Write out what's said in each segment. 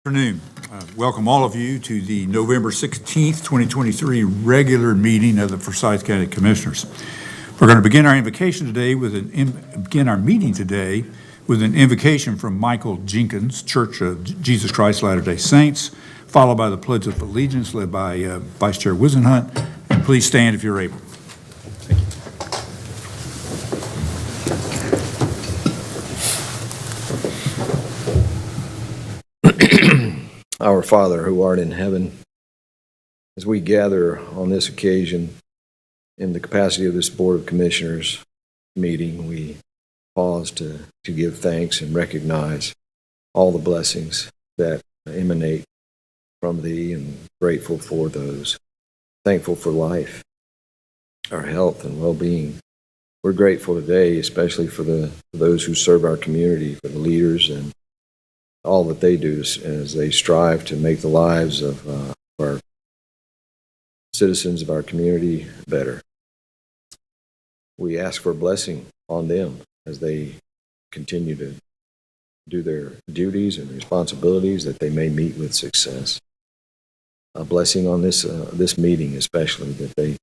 Afternoon. Welcome all of you to the November 16th, 2023 regular meeting of the Forsyth County Commissioners. We're going to begin our meeting today with an invocation from Michael Jenkins, Church of Jesus Christ Latter-day Saints, followed by the Pledge of Allegiance led by Vice Chair Wisenhunt. And please stand if you're able. Thank you. Our Father, who art in heaven, as we gather on this occasion in the capacity of this Board of Commissioners meeting, we pause to give thanks and recognize all the blessings that emanate from Thee, and grateful for those. Thankful for life, our health and well-being. We're grateful today, especially for those who serve our community, for the leaders and all that they do as they strive to make the lives of our citizens of our community better. We ask for a blessing on them as they continue to do their duties and responsibilities, that they may meet with success. A blessing on this meeting especially, that they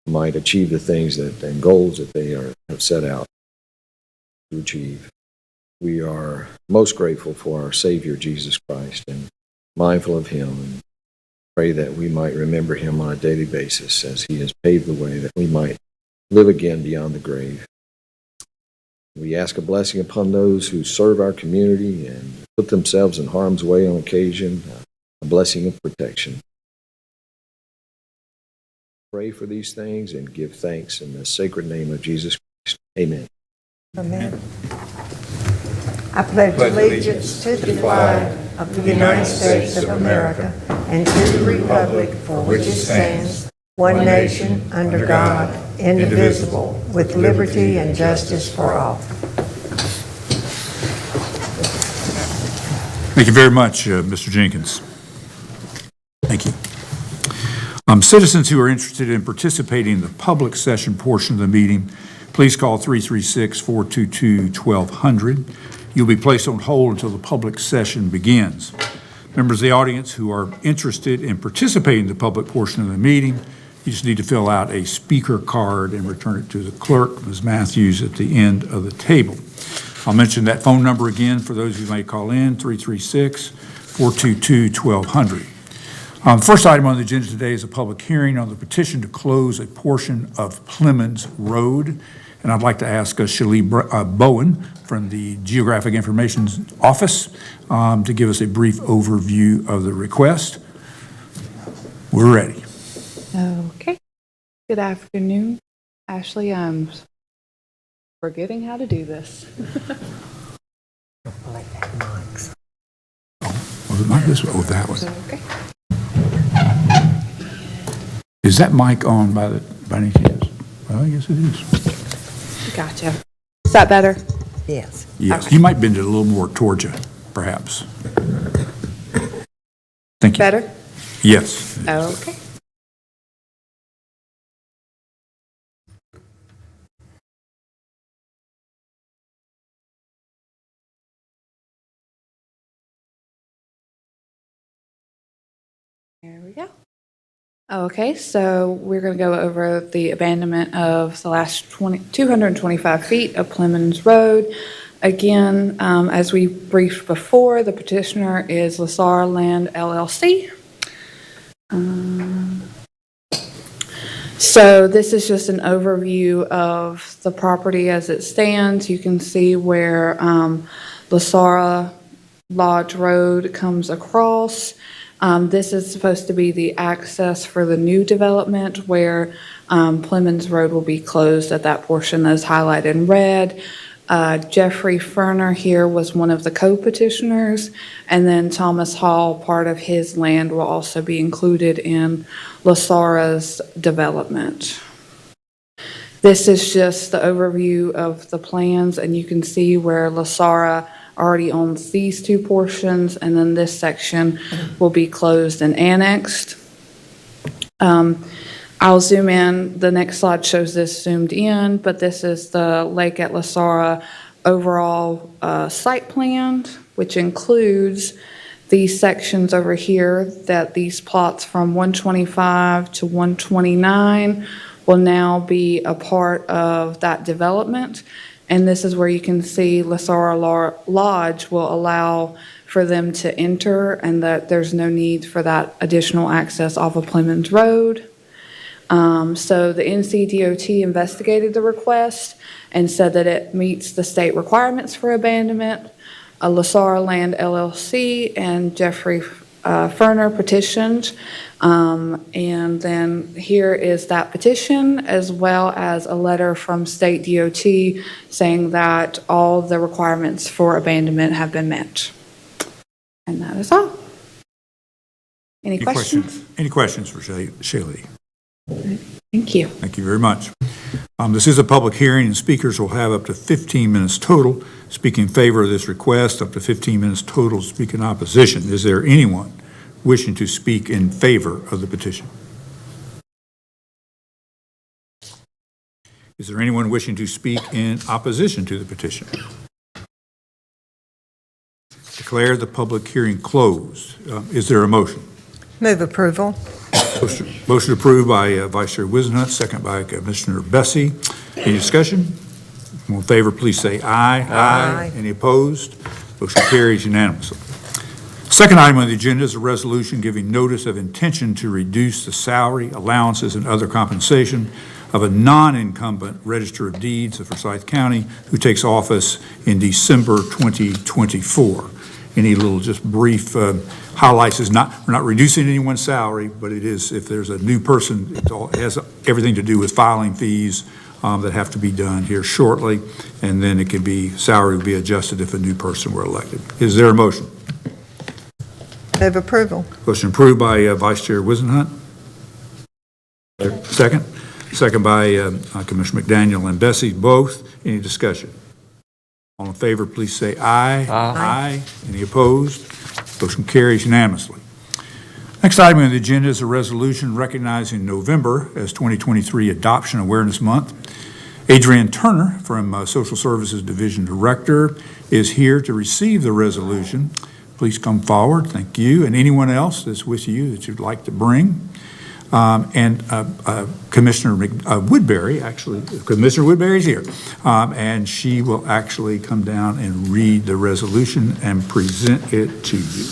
might achieve the things and goals that they have set out to achieve. We are most grateful for our Savior, Jesus Christ, and mindful of Him, and pray that we might remember Him on a daily basis as He has paved the way that we might live again beyond the grave. We ask a blessing upon those who serve our community and put themselves in harm's way on occasion, a blessing of protection. Pray for these things and give thanks in the sacred name of Jesus Christ. Amen. Amen. I pledge allegiance to the flag of the United States of America and to the republic for which it stands, one nation, under God, indivisible, with liberty and justice for all. Thank you very much, Mr. Jenkins. Thank you. Citizens who are interested in participating in the public session portion of the meeting, please call 336-422-1200. You'll be placed on hold until the public session begins. Members of the audience who are interested in participating in the public portion of the meeting, you just need to fill out a speaker card and return it to the clerk, Ms. Matthews, at the end of the table. I'll mention that phone number again for those who may call in, 336-422-1200. The first item on the agenda today is a public hearing on the petition to close a portion of Plemons Road. And I'd like to ask Shalee Bowen from the Geographic Information Office to give us a brief overview of the request. We're ready. Okay. Good afternoon. Ashley, I'm forgetting how to do this. Was it not this one? Oh, that one. Okay. Is that mic on by any chance? Well, I guess it is. Gotcha. Is that better? Yes. Yes. Okay. You might bend it a little more towards you, perhaps. Thank you. Better? Yes. Okay. There we go. Okay, so we're going to go over the abandonment of the last 225 feet of Plemons Road. Again, as we briefed before, the petitioner is Lasara Land LLC. So this is just an overview of the property as it stands. You can see where Lasara Lodge Road comes across. This is supposed to be the access for the new development where Plemons Road will be closed at that portion that is highlighted in red. Jeffrey Ferner here was one of the co-petitioners, and then Thomas Hall, part of his land, will also be included in Lasara's development. This is just the overview of the plans, and you can see where Lasara already owns these two portions, and then this section will be closed and annexed. I'll zoom in. The next slide shows this zoomed in, but this is the Lake at Lasara overall site plan, which includes these sections over here, that these plots from 125 to 129 will now be a part of that development. And this is where you can see LaSarra Lodge will allow for them to enter, and that there's no need for that additional access off of Plemons Road. So the NCDOT investigated the request and said that it meets the state requirements for abandonment. LaSarra Land LLC and Jeffrey Ferner petitioned. And then here is that petition, as well as a letter from state DOT saying that all the requirements for abandonment have been met. And that is all. Any questions? Any questions for Shaylee? Thank you. Thank you very much. This is a public hearing, and speakers will have up to 15 minutes total. Speak in favor of this request, up to 15 minutes total. Speak in opposition. Is there anyone wishing to speak in favor of the petition? Is there anyone wishing to speak in opposition to the petition? Declare the public hearing closed. Is there a motion? Move approval. Motion approved by Vice Chair Wizenhut, second by Commissioner Bessie. Any discussion? All in favor, please say aye. Aye. Any opposed? Motion carries unanimously. Second item on the agenda is a resolution giving notice of intention to reduce the salary, allowances, and other compensation of a non-incumbent Register of Deeds of Forsyth County who takes office in December 2024. Any little just brief highlights is we're not reducing anyone's salary, but it is, if there's a new person, it has everything to do with filing fees that have to be done here shortly, and then it can be, salary would be adjusted if a new person were elected. Is there a motion? Move approval. Motion approved by Vice Chair Wizenhut. Second? Second by Commissioner McDaniel and Bessie, both. Any discussion? All in favor, please say aye. Aye. Any opposed? Motion carries unanimously. Next item on the agenda is a resolution recognizing November as 2023 Adoption Awareness Month. Adrienne Turner from Social Services Division Director is here to receive the resolution. Please come forward. Thank you. And anyone else that's with you that you'd like to bring. Commissioner Woodbury, actually, Commissioner Woodbury is here, and she will actually come down and read the resolution and present it to you.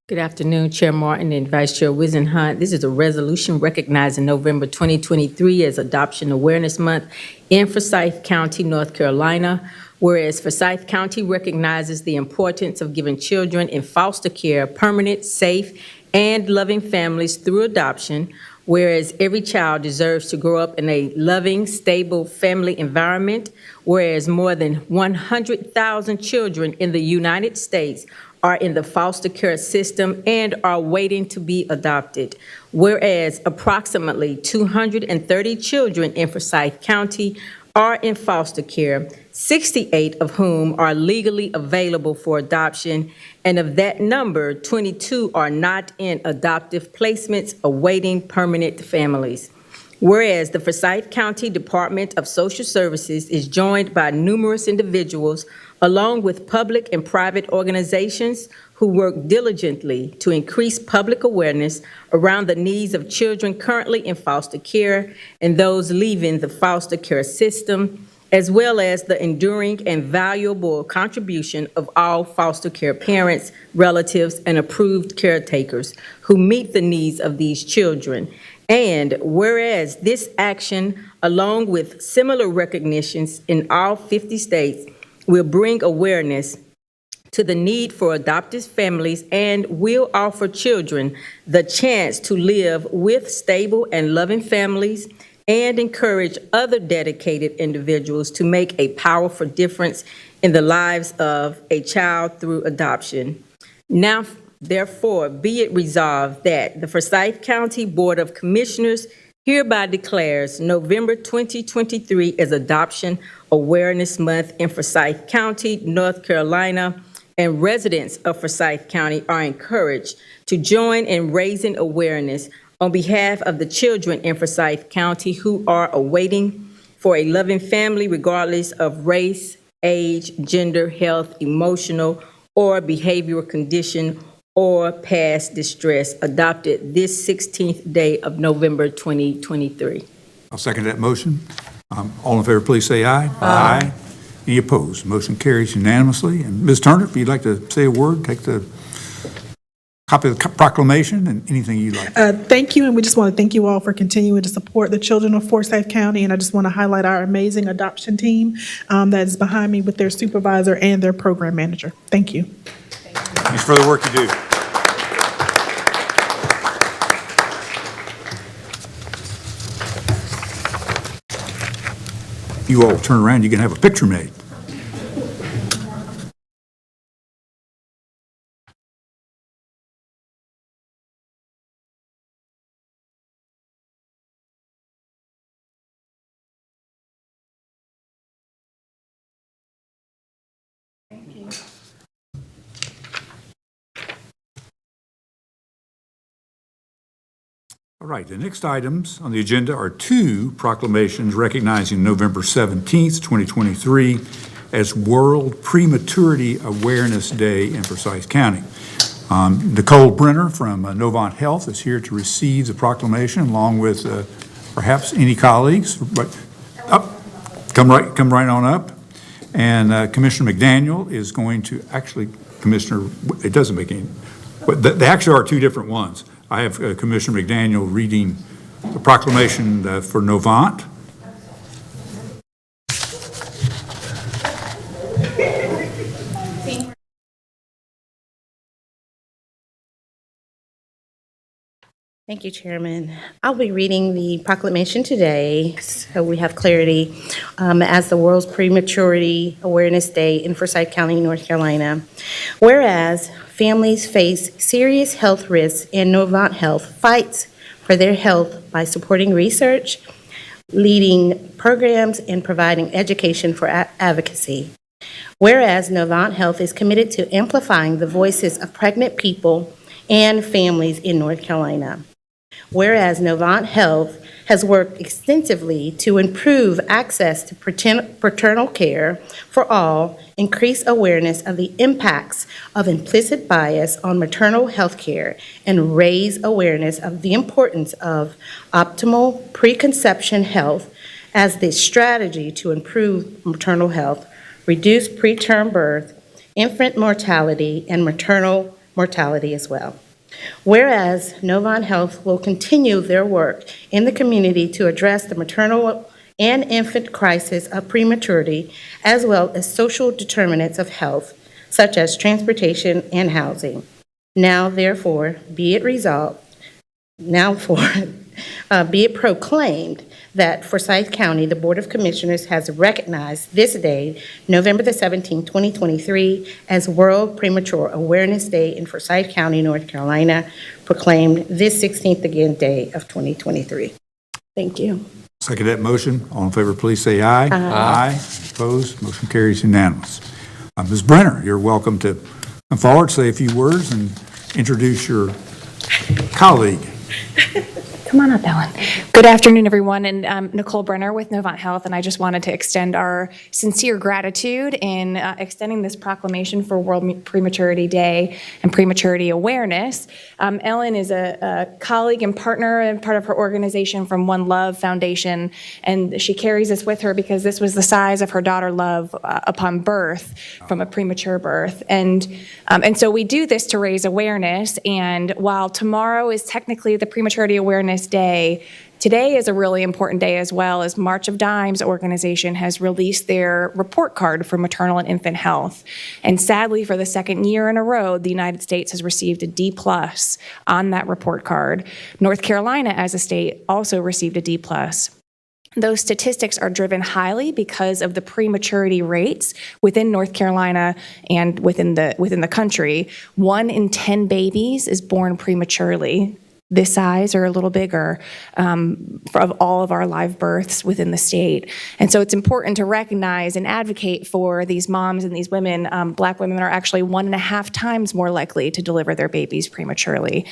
Good afternoon, Chair Martin and Vice Chair Wizenhut. This is a resolution recognizing November 2023 as Adoption Awareness Month in Forsyth County, North Carolina. Whereas Forsyth County recognizes the importance of giving children in foster care permanent, safe, and loving families through adoption. Whereas every child deserves to grow up in a loving, stable family environment. Whereas more than 100,000 children in the United States are in the foster care system and are waiting to be adopted. Whereas approximately 230 children in Forsyth County are in foster care, 68 of whom are legally available for adoption, and of that number, 22 are not in adoptive placements awaiting permanent families. Whereas the Forsyth County Department of Social Services is joined by numerous individuals along with public and private organizations who work diligently to increase public awareness around the needs of children currently in foster care and those leaving the foster care system, as well as the enduring and valuable contribution of all foster care parents, relatives, and approved caretakers who meet the needs of these children. And whereas this action, along with similar recognitions in all 50 states, will bring awareness to the need for adoptive families and will offer children the chance to live with stable and loving families and encourage other dedicated individuals to make a powerful difference in the lives of a child through adoption. Now, therefore, be it resolved that the Forsyth County Board of Commissioners hereby declares November 2023 as Adoption Awareness Month in Forsyth County, North Carolina, and residents of Forsyth County are encouraged to join in raising awareness on behalf of the children in Forsyth County who are awaiting for a loving family regardless of race, age, gender, health, emotional, or behavioral condition or past distress, adopted this 16th day of November 2023. I'll second that motion. All in favor, please say aye. Aye. Any opposed? Motion carries unanimously. And Ms. Turner, if you'd like to say a word, take the copy of the proclamation and anything you'd like. Thank you, and we just want to thank you all for continuing to support the children of Forsyth County, and I just want to highlight our amazing adoption team that is behind me with their supervisor and their program manager. Thank you. Thanks for the work you do. You all turn around, you can have a picture made. All right, the next items on the agenda are two proclamations recognizing November 17th, 2023 as World Prematurity Awareness Day in Forsyth County. Nicole Brenner from Novant Health is here to receive the proclamation along with perhaps any colleagues, but come right on up. And Commissioner McDaniel is going to Commissioner, it doesn't make any, but they actually are two different ones. I have Commissioner McDaniel reading the proclamation for Novant. Thank you, Chairman. I'll be reading the proclamation today, so we have clarity, as the World's Prematurity Awareness Day in Forsyth County, North Carolina. Whereas families face serious health risks and Novant Health fights for their health by supporting research, leading programs, and providing education for advocacy. Whereas Novant Health is committed to amplifying the voices of pregnant people and families in North Carolina. Whereas Novant Health has worked extensively to improve access to paternal care for all, increase awareness of the impacts of implicit bias on maternal health care, and raise awareness of the importance of optimal preconception health as the strategy to improve maternal health, reduce preterm birth, infant mortality, and maternal mortality as well. Whereas Novant Health will continue their work in the community to address the maternal and infant crisis of prematurity, as well as social determinants of health, such as transportation and housing. Now, therefore, be it resolved, be it proclaimed that Forsyth County, the Board of Commissioners has recognized this day, November the 17th, 2023, as World Premature Awareness Day in Forsyth County, North Carolina, proclaimed this 16th again day of 2023. Thank you. Second that motion. All in favor, please say aye. Aye. Opposed? Motion carries unanimous. Ms. Brenner, you're welcome to come forward, say a few words, and introduce your colleague. Come on up, Ellen. Good afternoon, everyone, and I'm Nicole Brenner with Novant Health, and I just wanted to extend our sincere gratitude in extending this proclamation for World Prematurity Day and Prematurity Awareness. Ellen is a colleague and partner and part of her organization from One Love Foundation, and she carries this with her because this was the size of her daughter Love upon birth from a premature birth. And so we do this to raise awareness, and while tomorrow is technically the Prematurity Awareness Day, today is a really important day as well, as March of Dimes organization has released their report card for maternal and infant health. And sadly, for the second year in a row, the United States has received a D+ on that report card. North Carolina, as a state, also received a D+. Those statistics are driven highly because of the prematurity rates within North Carolina and within the country. 1 in 10 babies is born prematurely. this size or a little bigger of all of our live births within the state. And so it's important to recognize and advocate for these moms and these women. Black women are actually 1.5 times more likely to deliver their babies prematurely.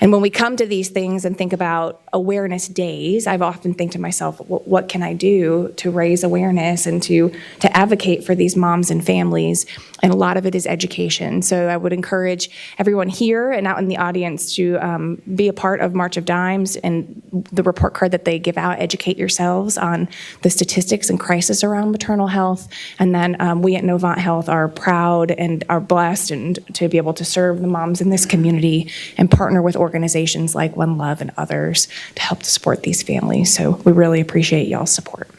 And when we come to these things and think about awareness days, I've often think to myself, what can I do to raise awareness and to advocate for these moms and families? And a lot of it is education. So I would encourage everyone here and out in the audience to be a part of March of Dimes and the report card that they give out. Educate yourselves on the statistics and crisis around maternal health. And then we at Novant Health are proud and are blessed and to be able to serve the moms in this community and partner with organizations like One Love and others to help to support these families. So we really appreciate y'all's support.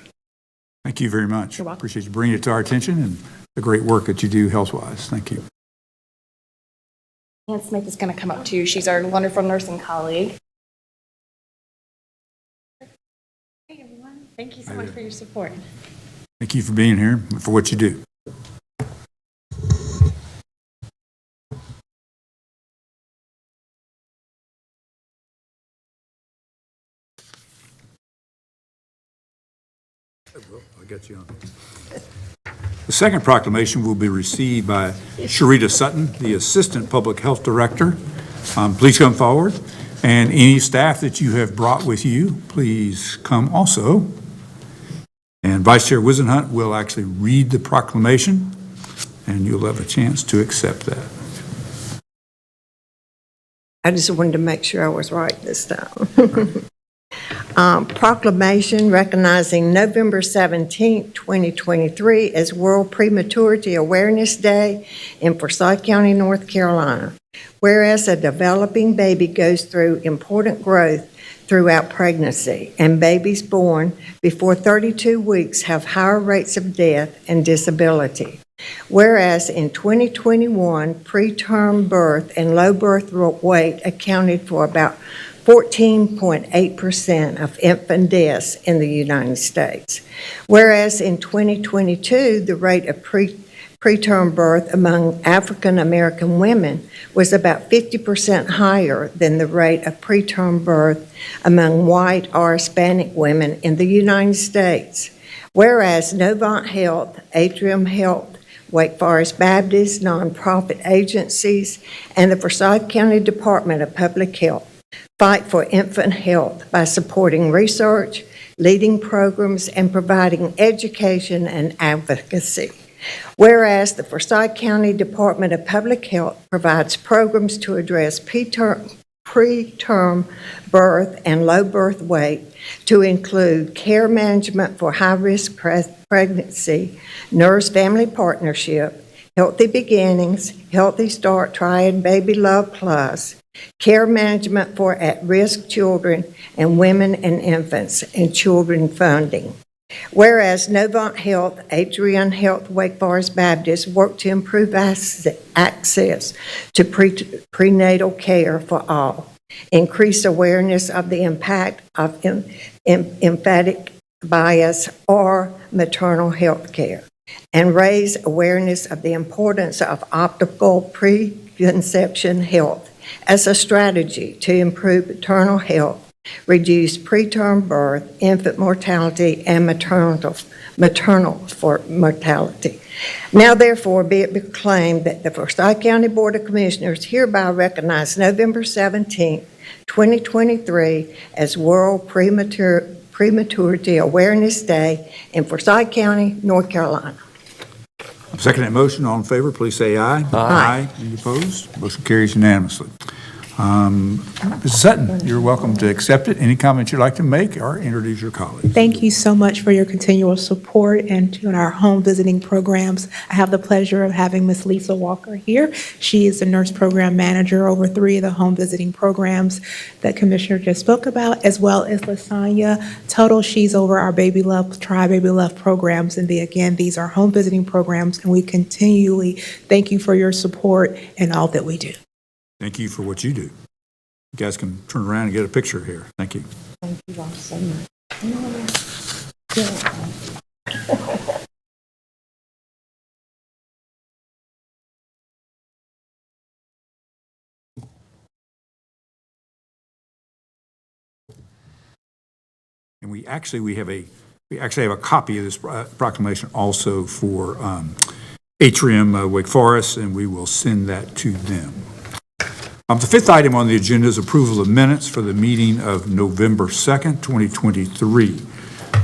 Thank you very much. You're welcome. Appreciate you bringing it to our attention and the great work that you do health-wise. Thank you. Ann Smith is going to come up too. She's our wonderful nursing colleague. Hey everyone, thank you so much for your support. Thank you for being here and for what you do. I got you on. The second proclamation will be received by Sharita Sutton, the Assistant Public Health Director. Please come forward. And any staff that you have brought with you, please come also. And Vice Chair Wizenhunt will actually read the proclamation, and you'll have a chance to accept that. I just wanted to make sure I was right this time. Proclamation recognizing November 17, 2023 as World Prematurity Awareness Day in Forsyth County, North Carolina. Whereas a developing baby goes through important growth throughout pregnancy, and babies born before 32 weeks have higher rates of death and disability. Whereas in 2021, preterm birth and low birth weight accounted for about 14.8% of infant deaths in the United States. Whereas in 2022, the rate of preterm birth among African American women was about 50% higher than the rate of preterm birth among white or Hispanic women in the United States. Whereas Novant Health, Atrium Health, Wake Forest Baptist, nonprofit agencies, and the Forsyth County Department of Public Health fight for infant health by supporting research, leading programs, and providing education and advocacy. Whereas the Forsyth County Department of Public Health provides programs to address preterm birth and low birth weight to include care management for high-risk pregnancy, Nurse Family Partnership, Healthy Beginnings, Healthy Start Triad Baby Love Plus, care management for at-risk children and women and infants, and children funding. Whereas Novant Health, Adrian Health, Wake Forest Baptist work to improve access to prenatal care for all, increase awareness of the impact of emphatic bias or maternal health care, and raise awareness of the importance of optimal preconception health as a strategy to improve maternal health, reduce preterm birth, infant mortality, and maternal mortality. Now, therefore, be it proclaimed that the Forsyth County Board of Commissioners hereby recognize November 17, 2023 as World Prematurity Awareness Day in Forsyth County, North Carolina. Second that motion. All in favor, please say aye. Aye. Any opposed? Motion carries unanimously. Mrs. Sutton, you're welcome to accept it. Any comments you'd like to make or introduce your colleagues? Thank you so much for your continual support and to our home visiting programs. I have the pleasure of having Ms. Lisa Walker here. She is the nurse program manager over 3 of the home visiting programs that Commissioner just spoke about, as well as Lasagna Tuttle. She's over our Baby Love, Try Baby Love programs. And again, these are home visiting programs, and we continually thank you for your support and all that we do. Thank you for what you do. You guys can turn around and get a picture here. Thank you. Thank you all so much. And we actually have a copy of this proclamation also for Atrium Wake Forest, and we will send that to them. The fifth item on the agenda is approval of minutes for the meeting of November 2nd, 2023. Do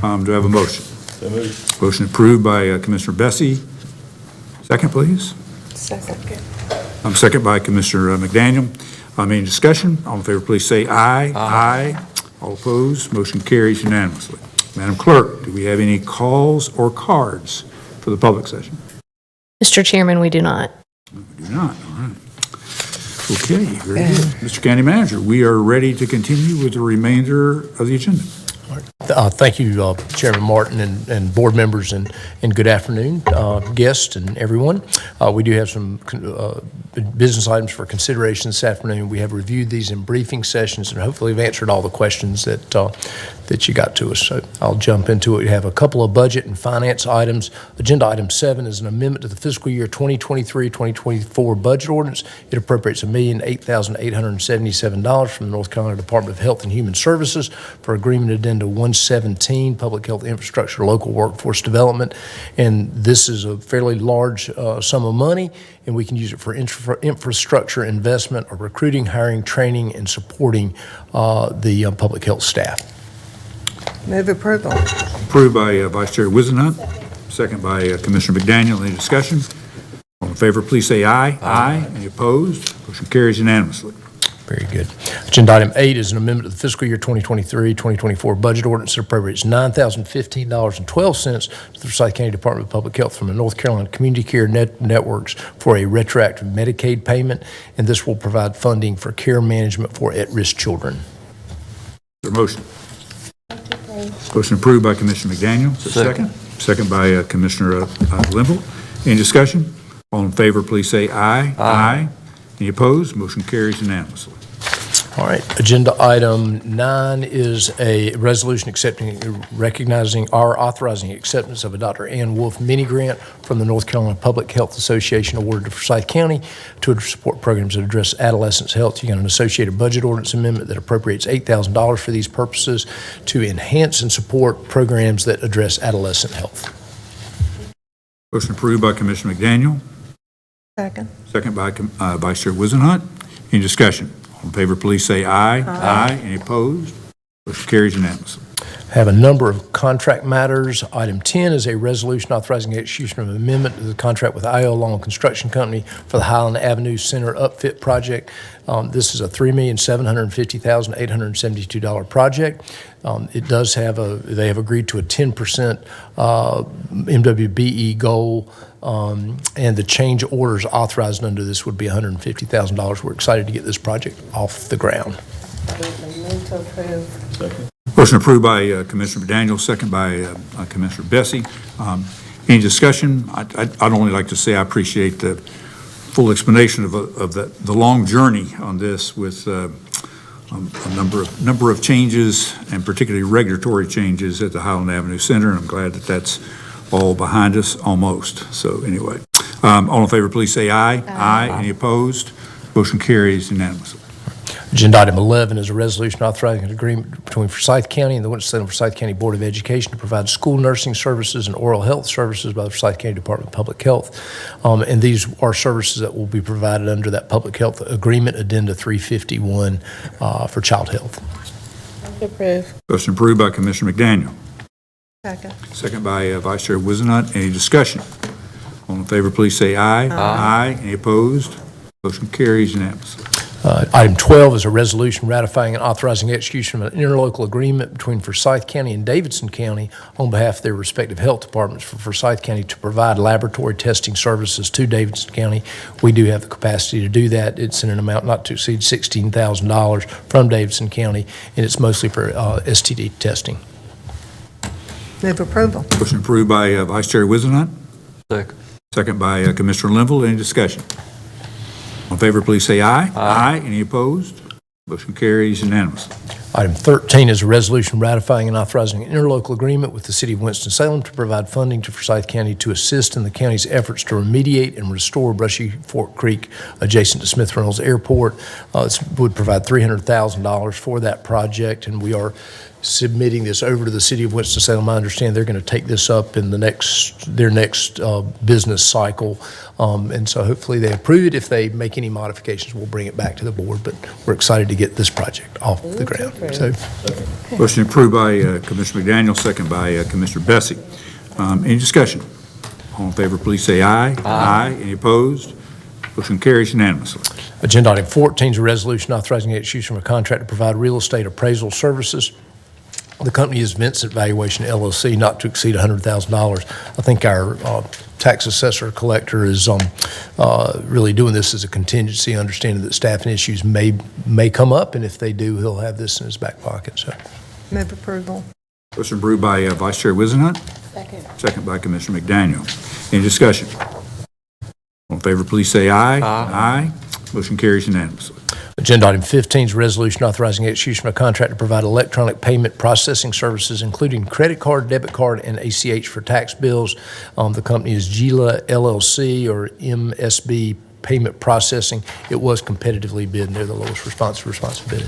I have a motion? So moved. Motion approved by Commissioner Bessie. Second, please. Second. Second by Commissioner McDaniel. Any discussion? All in favor, please say aye. Aye. All opposed, motion carries unanimously. Madam Clerk, do we have any calls or cards for the public session? Mr. Chairman, we do not. We do not, all right. Okay, very good. Mr. County Manager, we are ready to continue with the remainder of the agenda. Thank you, Chairman Martin and board members, and good afternoon, guests and everyone. We do have some business items for consideration this afternoon. We have reviewed these in briefing sessions and hopefully have answered all the questions that you got to us. So I'll jump into it. We have a couple of budget and finance items. Agenda item 7 is an amendment to the fiscal year 2023-2024 budget ordinance. It appropriates $1,008,877 from the North Carolina Department of Health and Human Services for agreement addenda 117, Public Health Infrastructure, Local Workforce Development. And this is a fairly large sum of money, and we can use it for infrastructure investment or recruiting, hiring, training, and supporting the public health staff. Move approval. Approved by Vice Chair Wizenhut, second by Commissioner McDaniel. Any discussion? All in favor, please say aye. Aye. Any opposed? Motion carries unanimously. Very good. Agenda item 8 is an amendment to the fiscal year 2023-2024 budget ordinance that appropriates $9,015.12 to the Forsyth County Department of Public Health from the North Carolina Community Care Networks for a retroactive Medicaid payment, and this will provide funding for care management for at-risk children. Is there a motion? Motion approved by Commissioner McDaniel. Is there a second? Second by Commissioner Linville. Any discussion? All in favor, please say aye. Aye. Any opposed? Motion carries unanimously. All right. Agenda item 9 is a resolution recognizing or authorizing acceptance of a Dr. Ann Wolf mini grant from the North Carolina Public Health Association awarded to Forsyth County to support programs that address adolescents' health. You got an associated budget ordinance amendment that appropriates $8,000 for these purposes to enhance and support programs that address adolescent health. Motion approved by Commissioner McDaniel. Second. Second by Vice Chair Wizenhut. Any discussion? All in favor, please say aye. Aye. Any opposed? Motion carries unanimously. Have a number of contract matters. Item 10 is a resolution authorizing the execution of an amendment to the contract with IO Long Construction Company for the Highland Avenue Center upfit project. This is a $3,750,872 project. It does have they have agreed to a 10% MWBE goal, and the change orders authorized under this would be $150,000. We're excited to get this project off the ground. Move to approve. Motion approved by Commissioner McDaniel, second by Commissioner Bessie. Any discussion? I'd only like to say I appreciate the full explanation of the long journey on this with a number of changes, and particularly regulatory changes at the Highland Avenue Center. And I'm glad that that's all behind us, almost. So anyway, all in favor, please say aye. Aye. Any opposed? Motion carries unanimously. Agenda item 11 is a resolution authorizing an agreement between Forsyth County and the Winston-Salem Forsyth County Board of Education to provide school nursing services and oral health services by the Forsyth County Department of Public Health. And these are services that will be provided under that Public Health Agreement Addenda 351 for child health. Approve. Motion approved by Commissioner McDaniel. Second. Second by Vice Chair Wizenhut. Any discussion? All in favor, please say aye. Aye. Any opposed? Motion carries unanimously. Item 12 is a resolution ratifying and authorizing execution of an interlocal agreement between Forsyth County and Davidson County on behalf of their respective health departments for Forsyth County to provide laboratory testing services to Davidson County. We do have the capacity to do that. It's in an amount not to exceed $16,000 from Davidson County, and it's mostly for STD testing. Move approval. Motion approved by Vice Chair Wizenhut. Second. Second by Commissioner Linville. Any discussion? All in favor, please say aye. Aye. Any opposed? Motion carries unanimously. Item 13 is a resolution ratifying and authorizing an interlocal agreement with the City of Winston-Salem to provide funding to Forsyth County to assist in the county's efforts to remediate and restore Brushy Fork Creek adjacent to Smith Reynolds Airport. This would provide $300,000 for that project, and we are submitting this over to the City of Winston-Salem. I understand they're going to take this up in their next business cycle, and so hopefully they approve it. If they make any modifications, we'll bring it back to the board, but we're excited to get this project off the ground. So, Motion approved by Commissioner McDaniel, second by Commissioner Bessie. Any discussion? All in favor, please say aye. Aye. Any opposed? Motion carries unanimously. Agenda item 14 is a resolution authorizing the execution of a contract to provide real estate appraisal services. The company is Vincent Valuation LLC, not to exceed $100,000. I think our tax assessor collector is really doing this as a contingency, understanding that staffing issues may come up, and if they do, he'll have this in his back pocket. So, Move approval. Motion approved by Vice Chair Wizenhut. Second. Second by Commissioner McDaniel. Any discussion? All in favor, please say aye. Aye. Motion carries unanimously. agenda item 15 is a resolution authorizing execution of a contract to provide electronic payment processing services, including credit card, debit card, and ACH for tax bills. The company is GILA LLC, or MSB Payment Processing. It was competitively bid, and they're the lowest responsive bidder.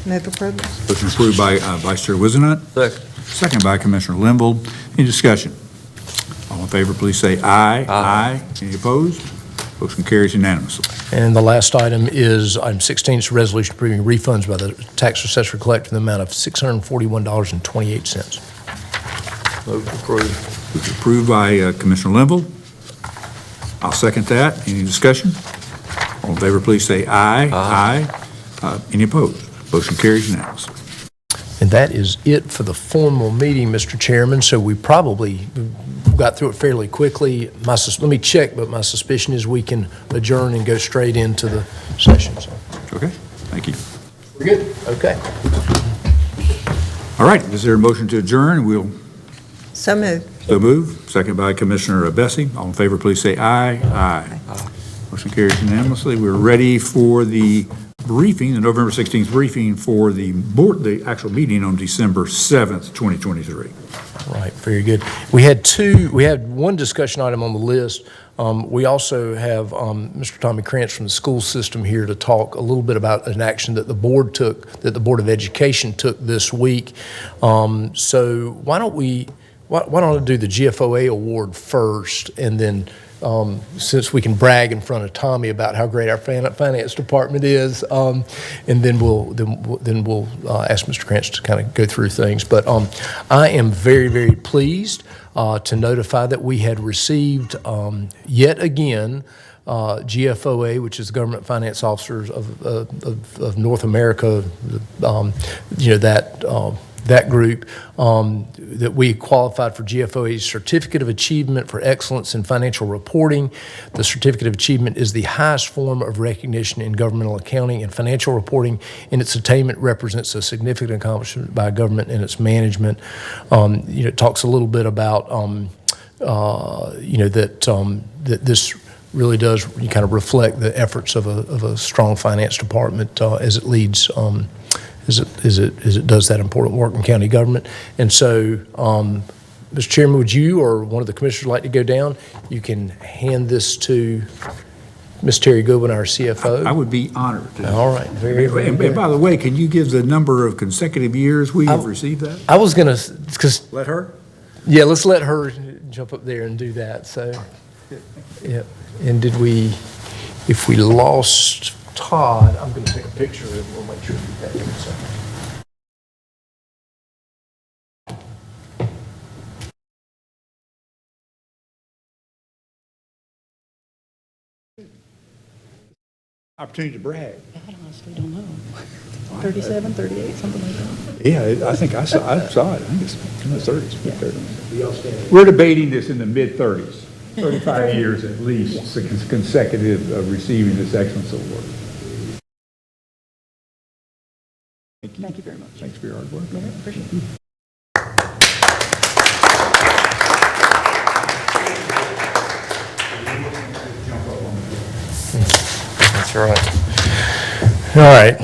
Move approval. Motion approved by Vice Chair Wizenhut. Second. Second by Commissioner Linville. Any discussion? All in favor, please say aye. Aye. Any opposed? Motion carries unanimously. And the last item is item 16, it's a resolution approving refunds by the tax assessor collector in the amount of $641.28. Move approved. Motion approved by Commissioner Linville. I'll second that. Any discussion? All in favor, please say aye. Aye. Any opposed? Motion carries unanimously. And that is it for the formal meeting, Mr. Chairman, so we probably got through it fairly quickly. Let me check, but my suspicion is we can adjourn and go straight into the session. So. Okay, thank you. We're good? Okay. All right, is there a motion to adjourn? We'll So moved. so move. Second by Commissioner Bessie. All in favor, please say aye. Aye. Motion carries unanimously. We're ready for the briefing, the November 16th briefing for the board, the actual meeting on December 7th, 2023. Right, very good. We had one discussion item on the list. We also have Mr. Tommy Krantz from the school system here to talk a little bit about an action that the Board of Education took this week. So why don't I do the GFOA award first, and then since we can brag in front of Tommy about how great our finance department is, and then we'll ask Mr. Krantz to kind of go through things. But I am very, very pleased to notify that we had received yet again GFOA, which is the Government Finance Officers of North America, that group, that we qualified for GFOA's Certificate of Achievement for Excellence in Financial Reporting. The Certificate of Achievement is the highest form of recognition in governmental accounting and financial reporting, and its attainment represents a significant accomplishment by government and its management. It talks a little bit about, that this really does kind of reflect the efforts of a strong finance department as it leads as it does that important work in county government. And so, Mr. Chairman, would you or one of the commissioners like to go down? You can hand this to Ms. Terry Goodwin, our CFO. I would be honored to. All right, very, very And good. by the way, can you give the number of consecutive years we have received that? I was going to, because, Let her? yeah, let's let her jump up there and do that. So, yeah. And if we lost Todd, I'm going to take a picture of it. We'll make sure we get that in a second. Opportunity to brag. I honestly don't know. 37, 38, something like that. Yeah, I think I saw it. I think it's in the 30s. We're debating this in the mid-30s, 35 years at least consecutive of receiving this excellence award. Thank you very much. Thanks for your hard work. Yeah, appreciate it. That's right. All right.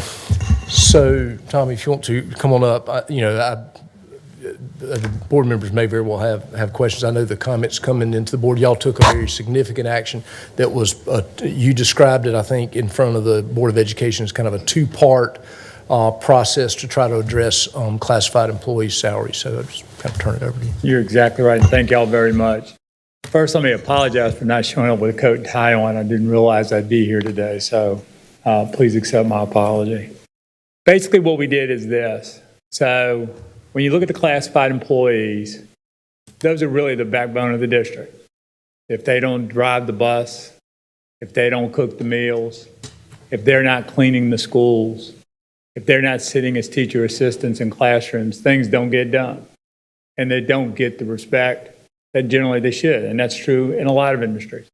So, Tommy, if you want to come on up, the board members may very well have questions. I know the comments coming into the board, y'all took a very significant action that was, you described it, I think, in front of the Board of Education as kind of a two-part process to try to address classified employee salaries. So I'll just kind of turn it over to you. You're exactly right, and thank y'all very much. First, let me apologize for not showing up with a coat and tie on. I didn't realize I'd be here today, so please accept my apology. Basically, what we did is this. So when you look at the classified employees, those are really the backbone of the district. If they don't drive the bus, if they don't cook the meals, if they're not cleaning the schools, if they're not sitting as teacher assistants in classrooms, things don't get done. And they don't get the respect that generally they should. And that's true in a lot of industries.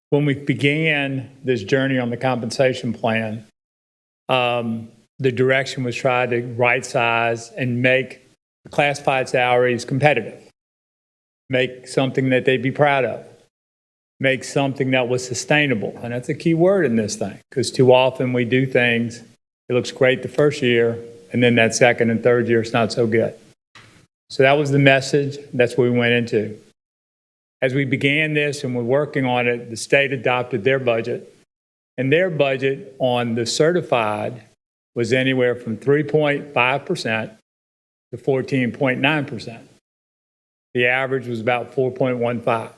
When we began this journey on the compensation plan, the direction was try to right-size and make the classified salaries competitive. Make something that they'd be proud of. Make something that was sustainable. And that's a key word in this thing, because too often we do things, it looks great the first year, and then that second and third year, it's not so good. So that was the message. That's what we went into. As we began this and we're working on it, the state adopted their budget. And their budget on the certified was anywhere from 3.5% to 14.9%. The average was about 4.15.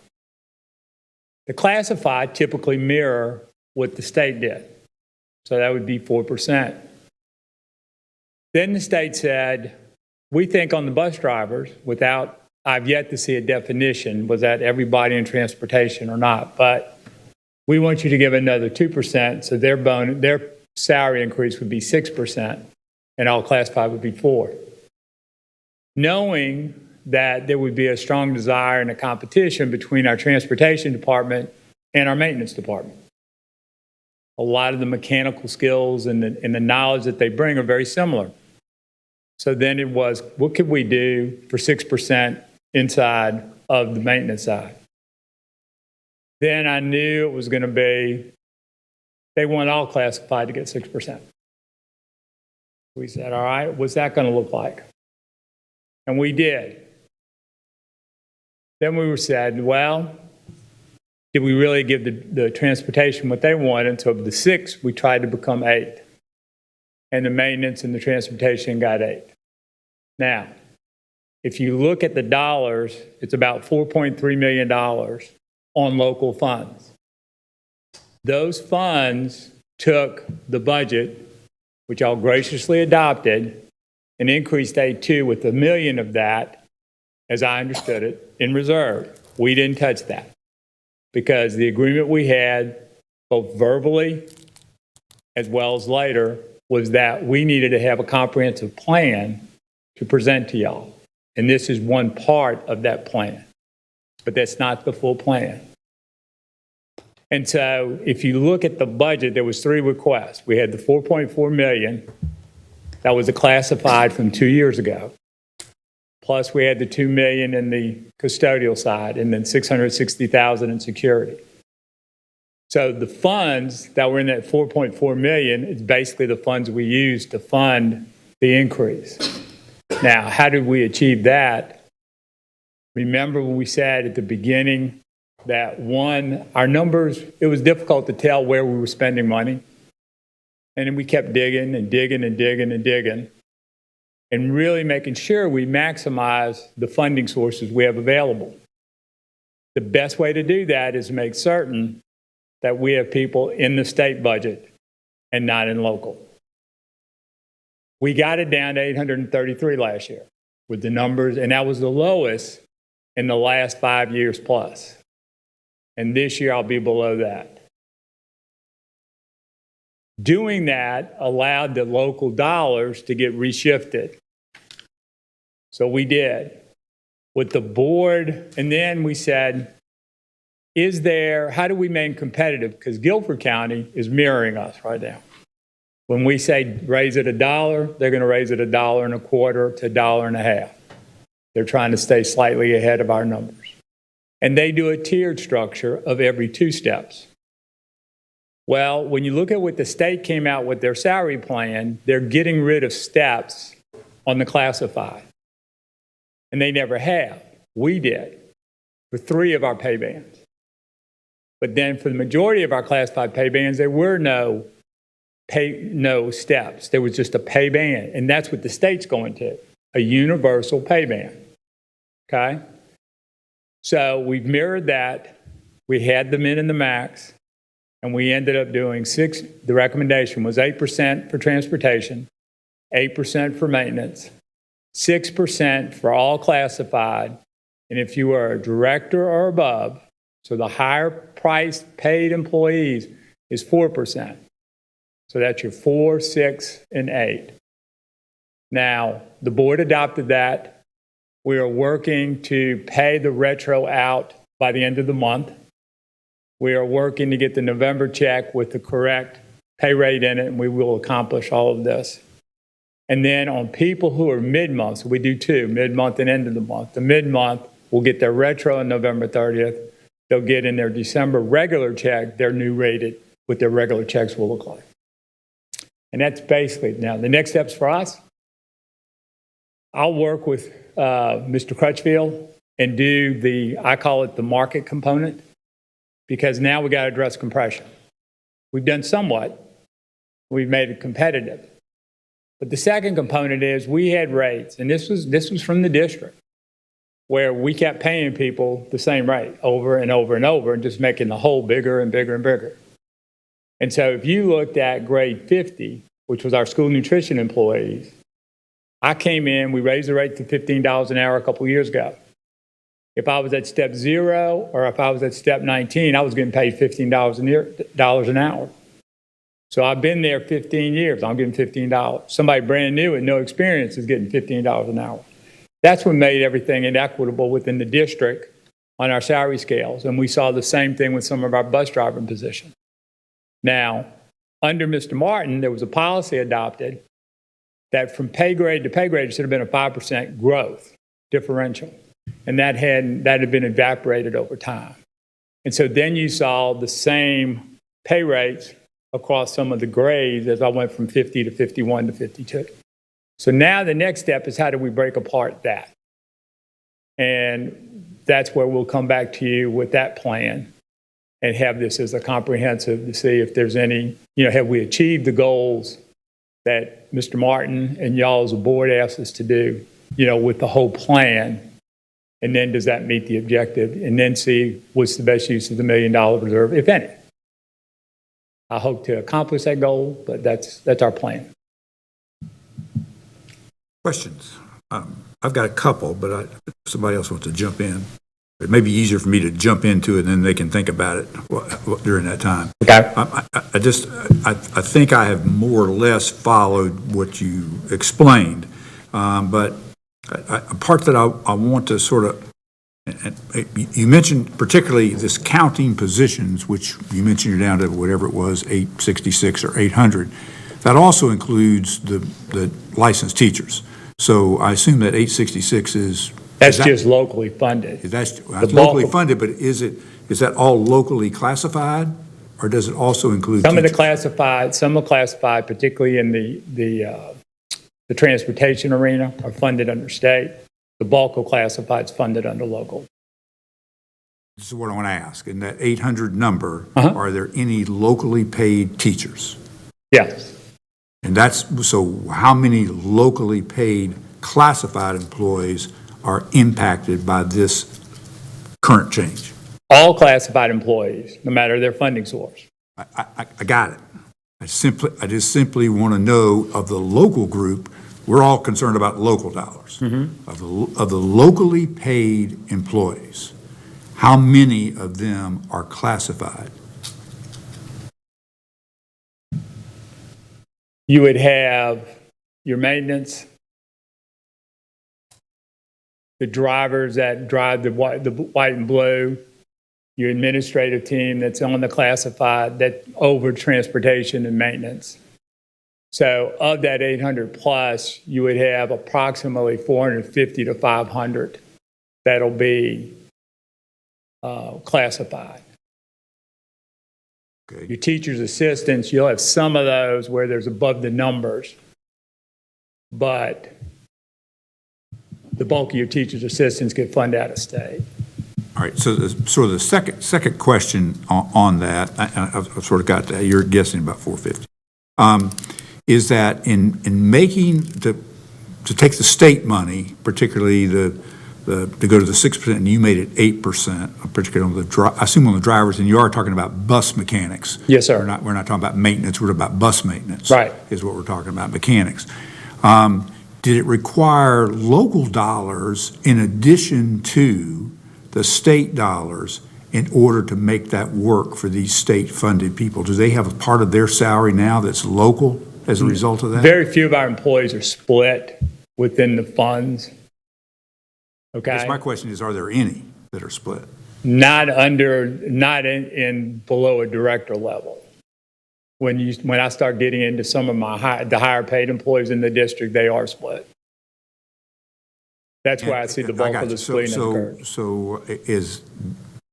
The classified typically mirror what the state did. So that would be 4%. Then the state said, we think on the bus drivers, I've yet to see a definition, was that everybody in transportation or not, but we want you to give another 2%, so their salary increase would be 6%, and all classified would be 4%. Knowing that there would be a strong desire and a competition between our transportation department and our maintenance department. A lot of the mechanical skills and the knowledge that they bring are very similar. So then it was, what could we do for 6% inside of the maintenance side? Then I knew it was going to be, they want all classified to get 6%. We said, all right, what's that going to look like? And we did. Then we said, well, did we really give the transportation what they wanted? So of the 6, we tried to become 8. And the maintenance and the transportation got 8. Now, if you look at the dollars, it's about $4.3 million on local funds. Those funds took the budget, which I'll graciously adopted, and increased A2 with $1 million of that, as I understood it, in reserve. We didn't touch that because the agreement we had, both verbally as well as later, was that we needed to have a comprehensive plan to present to y'all. And this is one part of that plan, but that's not the full plan. And so if you look at the budget, there was 3 requests. We had the $4.4 million that was classified from 2 years ago. Plus we had the $2 million in the custodial side and then $660,000 in security. So the funds that were in that $4.4 million is basically the funds we used to fund the increase. Now, how did we achieve that? Remember when we said at the beginning that our numbers, it was difficult to tell where we were spending money. And then we kept digging and digging and digging and digging and really making sure we maximize the funding sources we have available. The best way to do that is make certain that we have people in the state budget and not in local. We got it down to 833 last year with the numbers, and that was the lowest in the last 5 years plus. And this year I'll be below that. Doing that allowed the local dollars to get reshifted. So we did. With the board, and then we said, how do we remain competitive? Because Guilford County is mirroring us right now. When we say raise it $1, they're going to raise it $1.25 to $1.50. They're trying to stay slightly ahead of our numbers. And they do a tiered structure of every 2 steps. Well, when you look at what the state came out with their salary plan, they're getting rid of steps on the classified. And they never have. We did for 3 of our pay bands. But then for the majority of our classified pay bands, there were no steps. There was just a pay band. And that's what the state's going to, a universal pay band. Okay? So we've mirrored that. We had them in the max, and we ended up doing the recommendation was 8% for transportation, 8% for maintenance, 6% for all classified, and if you are a director or above, so the higher price paid employees is 4%. So that's your 4, 6, and 8. Now, the board adopted that. We are working to pay the retro out by the end of the month. We are working to get the November check with the correct pay rate in it, and we will accomplish all of this. And then on people who are mid-month, so we do 2, mid-month and end of the month. The mid-month will get their retro on November 30th. They'll get in their December regular check, their new rated, what their regular checks will look like. And that's basically, now the next steps for us, I'll work with Mr. Crutchfield and do I call it the market component, because now we got to address compression. We've done somewhat. We've made it competitive. But the second component is we had rates, and this was from the district, where we kept paying people the same rate over and over and over and just making the hole bigger and bigger and bigger. And so if you looked at grade 50, which was our school nutrition employees, I came in, we raised the rate to $15 an hour a couple years ago. If I was at step 0 or if I was at step 19, I was getting paid $15 an hour. So I've been there 15 years. I'm getting $15. Somebody brand new with no experience is getting $15 an hour. That's what made everything inequitable within the district on our salary scales. And we saw the same thing with some of our bus driver positions. Now, under Mr. Martin, there was a policy adopted that from pay grade to pay grade, it should have been a 5% growth differential. And that had been evaporated over time. And so then you saw the same pay rates across some of the grades as I went from 50 to 51 to 52. So now the next step is how do we break apart that? And that's where we'll come back to you with that plan and have this as a comprehensive to see if there's any, have we achieved the goals that Mr. Martin and y'all as a board asked us to do, with the whole plan. And then does that meet the objective? And then see what's the best use of the $1 million reserve, if any. I hope to accomplish that goal, but that's our plan. Questions? I've got a couple, but if somebody else wants to jump in. It may be easier for me to jump into it, and then they can think about it during that time. Okay. I think I have more or less followed what you explained, but a part that I want to sort of, you mentioned particularly this counting positions, which you mentioned you're down to whatever it was, 866 or 800. That also includes the licensed teachers. So I assume that 866 is... That's just locally funded. That's locally funded, but is that all locally classified, or does it also include some teachers? Some are classified, particularly in the transportation arena, are funded under state. The bulk of classified is funded under local. This is what I want to ask. In that 800 number, are there any locally paid teachers? Yes. And so how many locally paid classified employees are impacted by this current change? All classified employees, no matter their funding source. I got it. I just simply want to know of the local group. We're all concerned about local dollars. Of the locally paid employees, how many of them are classified? You would have your maintenance, the drivers that drive the white and blue, your administrative team that's on the classified, that over transportation and maintenance. So of that 800 plus, you would have approximately 450 to 500 that'll be classified. Okay. Your teacher's assistants, you'll have some of those where there's above the numbers, but the bulk of your teacher's assistants get funded out of state. All right, so the second question on that, I've sort of got that, you're guessing about 450, is that in making to take the state money, particularly to go to the 6%, and you made it 8%, particularly on I assume on the drivers, and you are talking about bus mechanics. Yes, sir. We're not talking about maintenance, we're talking about bus maintenance. Right. Is what we're talking about, mechanics. Did it require local dollars in addition to the state dollars in order to make that work for these state-funded people? Do they have a part of their salary now that's local as a result of that? Very few of our employees are split within the funds. I guess Okay? my question is, are there any that are split? Not in below a director level. When I start getting into some of the higher paid employees in the district, they are split. That's where I see the bulk got of the you. splitting occur. So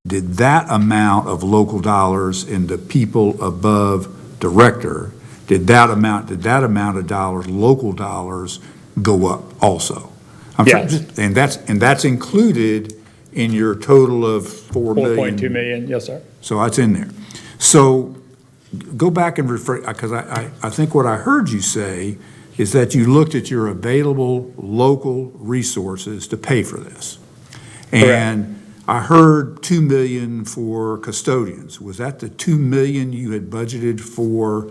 did that amount of local dollars in the people above director, did that amount of dollars, local dollars, go up also? Yes. And that's included in your total of 4 million? 4.2 million, yes, sir. So that's in there. So go back and refer, because I think what I heard you say is that you looked at your available local resources to pay for this. And I heard 2 million for custodians. Was that the 2 million you had budgeted for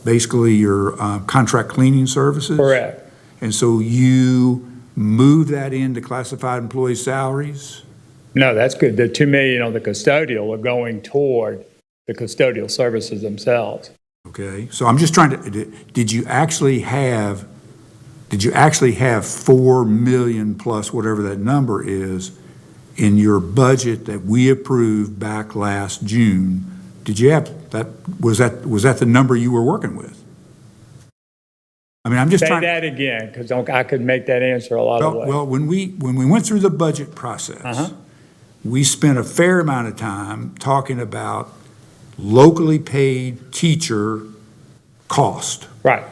basically your contract cleaning services? Correct. And so you moved that into classified employee salaries? No, that's good. The 2 million on the custodial are going toward the custodial services themselves. Okay, so I'm just trying to, did you actually have 4 million plus whatever that number is in your budget that we approved back last June? Did you have that, was that the number you were working with? I mean, I'm just Say trying. that again, because I could make that answer a lot of ways. Well, when we went through the budget process, we spent a fair amount of time talking about locally paid teacher cost. Right.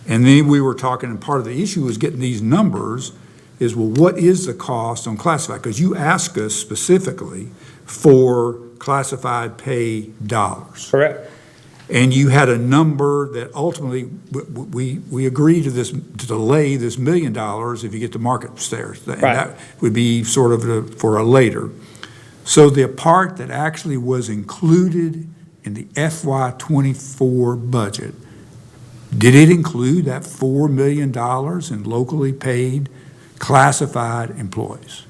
And then we were talking, and part of the issue was getting these numbers is, well, what is the cost on classified? Because you asked us specifically for classified pay dollars. Correct. And you had a number that ultimately, we agreed to this, to delay this $1 million if you get the market stairs. And that would be sort of for a later. So the part that actually was included in the FY24 budget, did it include that $4 million in locally paid classified employees?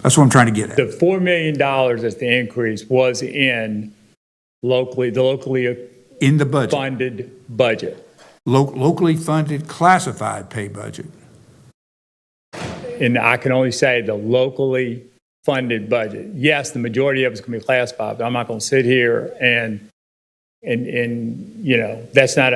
That's what I'm trying to get at. The $4 million that's the increase was in the locally In the budget, funded budget. locally funded classified pay budget. And I can only say the locally funded budget. Yes, the majority of it's going to be classified, but I'm not going to sit here and you know, that's not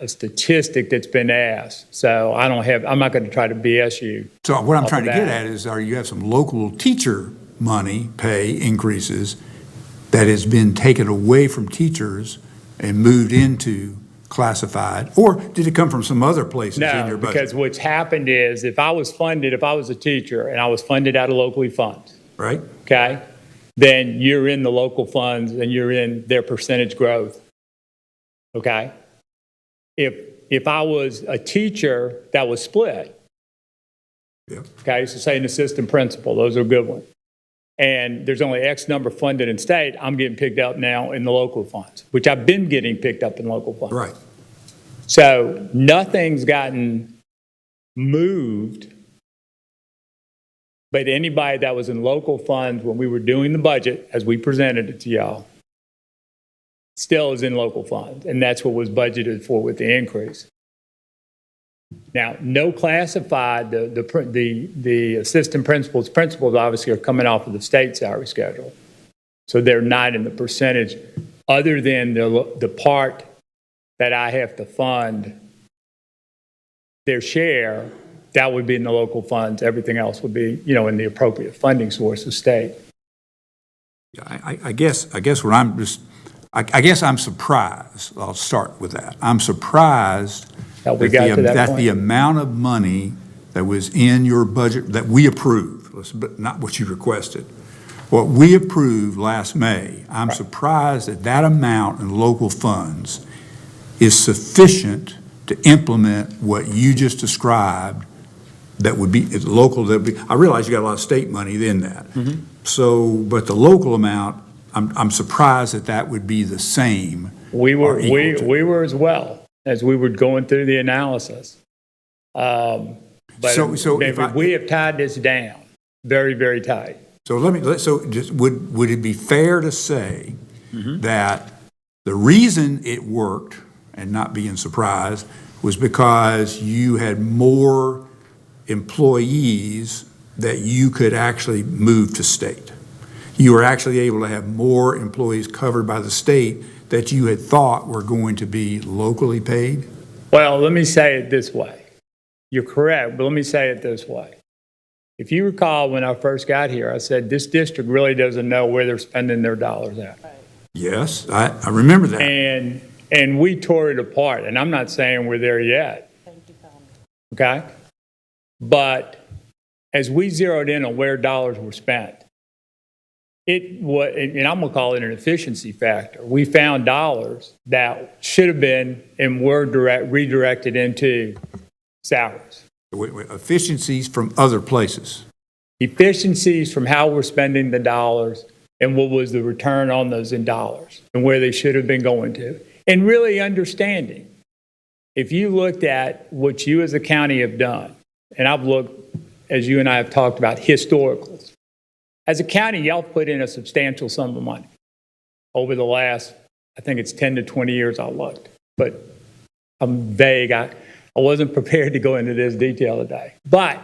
a statistic that's been asked. So I'm not going to try to BS you. So what I'm off trying to of get that. at is, you have some local teacher money, pay increases that has been taken away from teachers and moved into classified, or did it come from some other places in your No, budget? because what's happened is if I was a teacher and I was funded out of locally funds, Right? okay, then you're in the local funds and you're in their percentage growth, okay? If I was a teacher that was split, Yep. okay, so say an assistant principal, those are a good ones, and there's only X number funded in state, I'm getting picked up now in the local funds, which I've been getting picked up in local funds. Right. So nothing's gotten moved, but anybody that was in local funds when we were doing the budget, as we presented it to y'all, still is in local funds, and that's what was budgeted for with the increase. Now, no classified, the assistant principals obviously are coming off of the state salary schedule. So they're not in the percentage, other than the part that I have to fund their share, that would be in the local funds. Everything else would be, you know, in the appropriate funding source of state. I guess what I'm just, I guess I'm surprised, I'll start with that. I'm surprised That we got to that the point. amount of money that was in your budget, that we approved, but not what you requested, what we approved last May, I'm surprised that that amount in local funds is sufficient to implement what you just described that would be, it's local, that would be, I realize you got a lot of state money in that. So, but the local amount, I'm surprised that that would be the same. We were, or equal to. we were as well, as we were going through the analysis. But So if I- we have tied this down very, very tight. So would it be fair to say that the reason it worked, and not being surprised, was because you had more employees that you could actually move to state? You were actually able to have more employees covered by the state that you had thought were going to be locally paid? Well, let me say it this way. You're correct, but let me say it this way. If you recall, when I first got here, I said this district really doesn't know where they're spending their dollars at. Yes, I remember that. And we tore it apart, and I'm not saying we're there yet. Okay? But as we zeroed in on where dollars were spent, and I'm going to call it an efficiency factor. We found dollars that should have been and were redirected into salaries. Wait, efficiencies from other places. Efficiencies from how we're spending the dollars and what was the return on those in dollars and where they should have been going to. And really understanding, if you looked at what you as a county have done, and I've looked, as you and I have talked about, historicals. As a county, y'all put in a substantial sum of money over the last, I think it's 10 to 20 years I looked. But I'm vague. I wasn't prepared to go into this detail today. But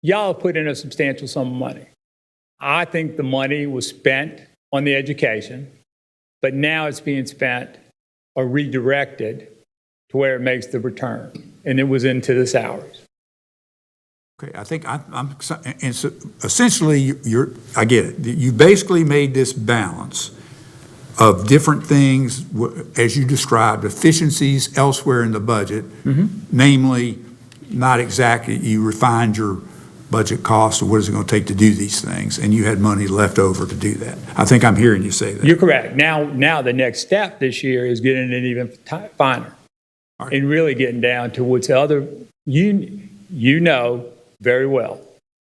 y'all have put in a substantial sum of money. I think the money was spent on the education, but now it's being spent or redirected to where it makes the return, and it was into the salaries. Okay, I think and so essentially, I get it. You basically made this balance of different things, as you described, efficiencies elsewhere in the budget, namely, not exactly, you refined your budget costs or what is it going to take to do these things, and you had money left over to do that. I think I'm hearing you say that. You're correct. Now the next step this year is getting it even finer and really getting down to what's other, you know very well,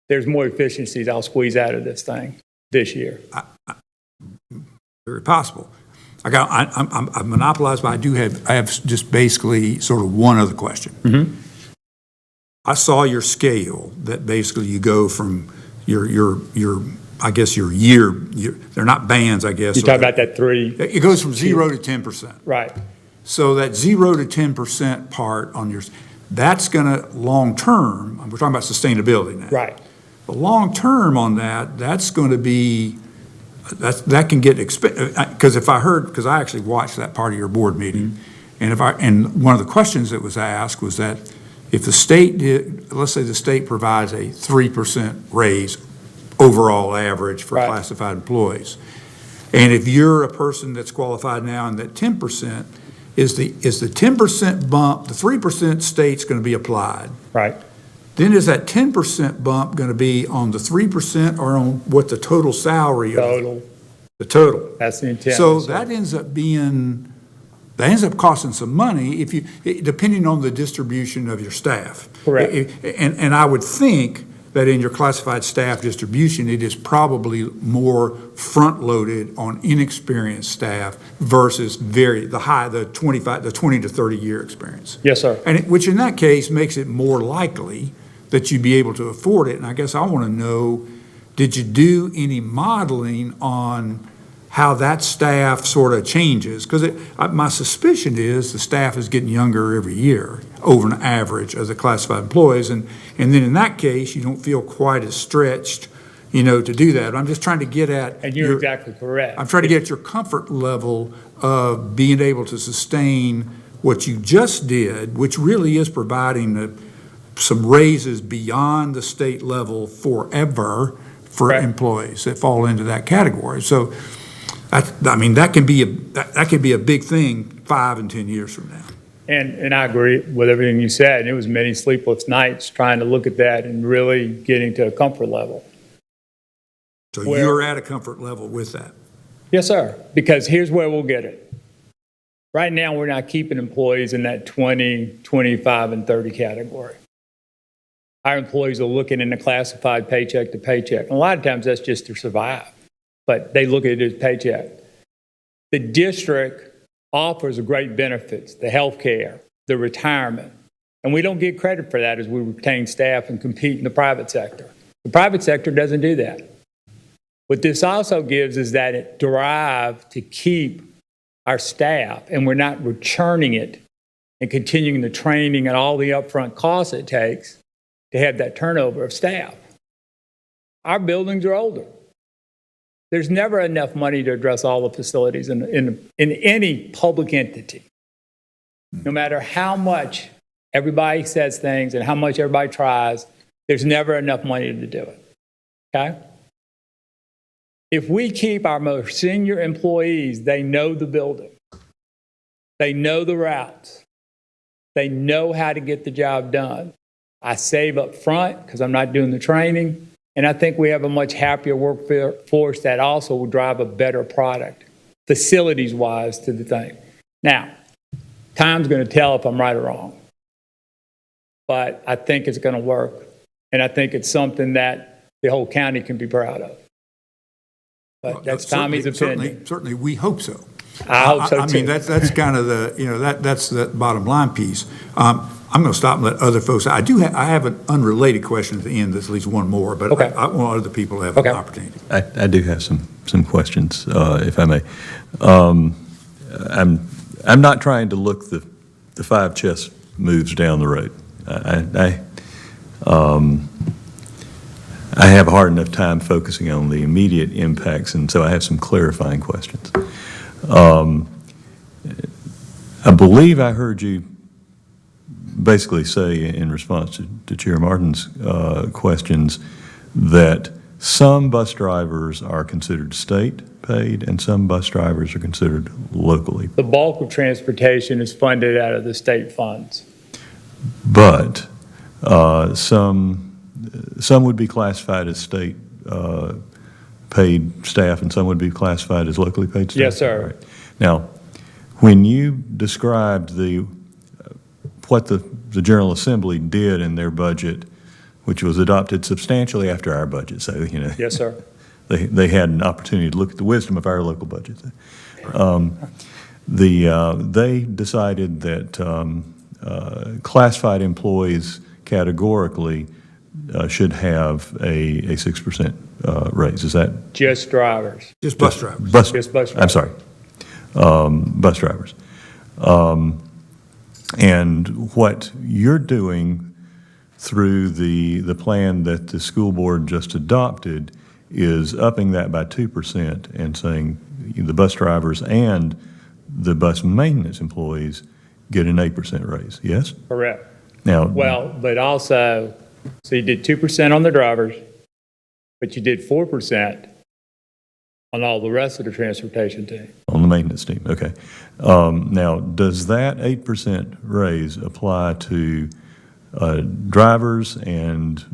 there's more efficiencies I'll squeeze out of this thing this year. Very possible. I'm monopolized, but I have just basically sort of one other question. I saw your scale that basically you go from your I guess your year, they're not bands, I guess. You talk about that 3. It goes from 0 to 10%. Right. So that 0 to 10% part on yours, that's going to, long-term, we're talking about sustainability now. Right. The long-term on that, that's going to be, that can get expensive, because because I actually watched that part of your board meeting, and one of the questions that was asked was that if the state let's say the state provides a 3% raise overall average for classified employees, and if you're a person that's qualified now and that 10%, is the 10% bump, the 3% state's going to be applied. Right. Then is that 10% bump going to be on the 3% or on what the total salary? Total. The total. That's the intent. So that ends up costing some money depending on the distribution of your staff. Correct. And I would think that in your classified staff distribution, it is probably more front-loaded on inexperienced staff versus the 20 to 30 year experience. Yes, sir. Which in that case makes it more likely that you'd be able to afford it. And I guess I want to know, did you do any modeling on how that staff sort of changes? Because my suspicion is the staff is getting younger every year over an average of the classified employees. And then in that case, you don't feel quite as stretched, to do that. I'm just trying to get at. And you're exactly correct. I'm trying to get at your comfort level of being able to sustain what you just did, which really is providing some raises beyond the state level forever for employees that fall into that category. So I mean, that can be a big thing 5 and 10 years from now. And I agree with everything you said. And it was many sleepless nights trying to look at that and really getting to a comfort level. So Well- you're at a comfort level with that. Yes, sir. Because here's where we'll get it. Right now, we're not keeping employees in that 20, 25, and 30 category. Our employees are looking in the classified paycheck to paycheck. And a lot of times that's just to survive, but they look at it as paycheck. The district offers great benefits, the health care, the retirement, and we don't get credit for that as we retain staff and compete in the private sector. The private sector doesn't do that. What this also gives is that drive to keep our staff, and we're not returning it and continuing the training and all the upfront costs it takes to have that turnover of staff. Our buildings are older. There's never enough money to address all the facilities in any public entity. No matter how much everybody says things and how much everybody tries, there's never enough money to do it. Okay? If we keep our most senior employees, they know the building. They know the routes. They know how to get the job done. I save up front because I'm not doing the training. And I think we have a much happier workforce that also will drive a better product, facilities-wise, to the thing. Now, time's going to tell if I'm right or wrong. But I think it's going to work. And I think it's something that the whole county can be proud of. But that's Tommy's opinion. Certainly, we hope so. I hope so, I too. mean, that's kind of that's the bottom line piece. I'm going to stop and let other folks, I have an unrelated question at the end, that's at least one more, but Okay. I want other people to have Okay. an opportunity. I do have some questions, if I may. I'm not trying to look the 5 chess moves down the road. I have a hard enough time focusing on the immediate impacts, and so I have some clarifying questions. I believe I heard you basically say in response to Chair Martin's questions that some bus drivers are considered state paid and some bus drivers are considered locally. The bulk of transportation is funded out of the state funds. But some would be classified as state paid staff and some would be classified as locally paid staff? Yes, sir. Right. Now, when you described what the General Assembly did in their budget, which was adopted substantially after our budget, so, Yes, sir. they had an opportunity to look at the wisdom of our local budget. They decided that classified employees categorically should have a 6% raise. Is that? Just drivers. Just bus drivers. Just bus I'm drivers. sorry. Bus drivers. And what you're doing through the plan that the school board just adopted is upping that by 2% and saying the bus drivers and the bus maintenance employees get an 8% raise, yes? Correct. Now, Well, but also, so you did 2% on the drivers, but you did 4% on all the rest of the transportation team. on the maintenance team, okay. Now, does that 8% raise apply to drivers and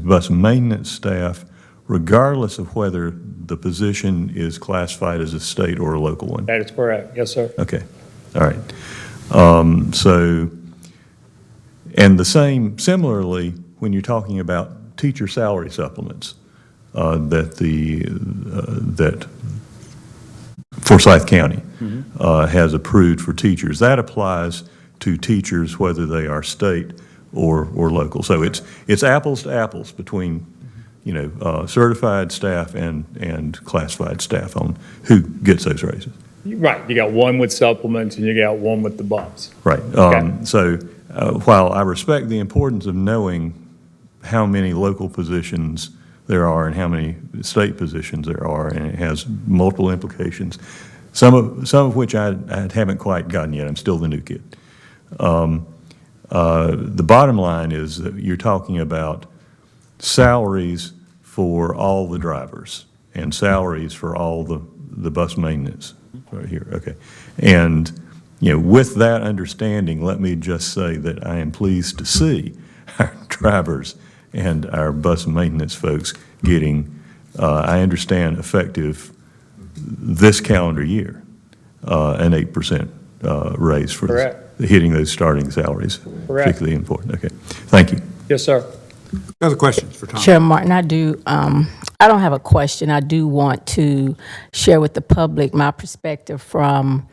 bus maintenance staff, regardless of whether the position is classified as a state or a local one? That is correct. Yes, sir. Okay, all right. And the same, similarly, when you're talking about teacher salary supplements, that Forsyth County has approved for teachers, that applies to teachers whether they are state or local. So it's apples to apples between, certified staff and classified staff on who gets those raises. Right. You got one with supplements and you got one with the bumps. Right. Okay. So while I respect the importance of knowing how many local positions there are and how many state positions there are, and it has multiple implications, some of which I haven't quite gotten yet. I'm still the new kid. The bottom line is that you're talking about salaries for all the drivers and salaries for all the the bus maintenance right here, okay. And, with that understanding, let me just say that I am pleased to see our drivers and our bus maintenance folks getting, I understand, effective this calendar year, an 8% raise for Correct. hitting those starting salaries. Correct. Particularly important, okay. Thank you. Yes, sir. Other questions for Tom? Chair Martin, I don't have a question. I do want to share with the public my perspective from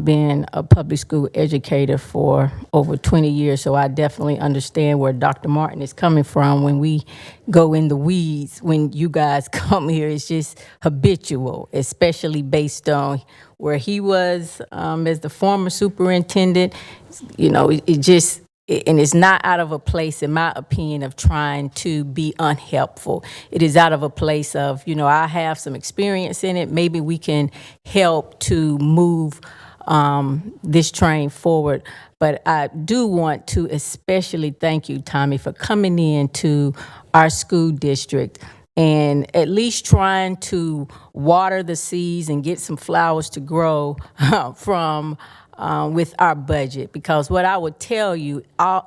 being a public school educator for over 20 years. So I definitely understand where Dr. Martin is coming from when we go in the weeds. When you guys come here, it's just habitual, especially based on where he was as the former superintendent. And it's not out of a place, in my opinion, of trying to be unhelpful. It is out of a place of, I have some experience in it. Maybe we can help to move this train forward. But I do want to especially thank you, Tommy, for coming into our school district and at least trying to water the seeds and get some flowers to grow from with our budget. Because what I would tell you,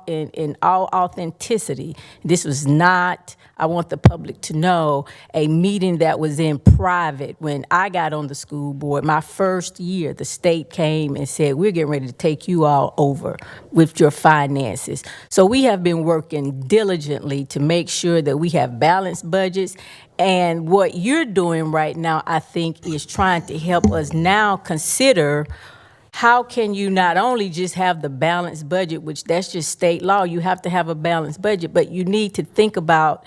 in all authenticity, this was not, I want the public to know, a meeting that was in private. When I got on the school board, my first year, the state came and said, we're getting ready to take you all over with your finances. So we have been working diligently to make sure that we have balanced budgets. And what you're doing right now, I think, is trying to help us now consider how can you not only just have the balanced budget, which that's just state law, you have to have a balanced budget, but you need to think about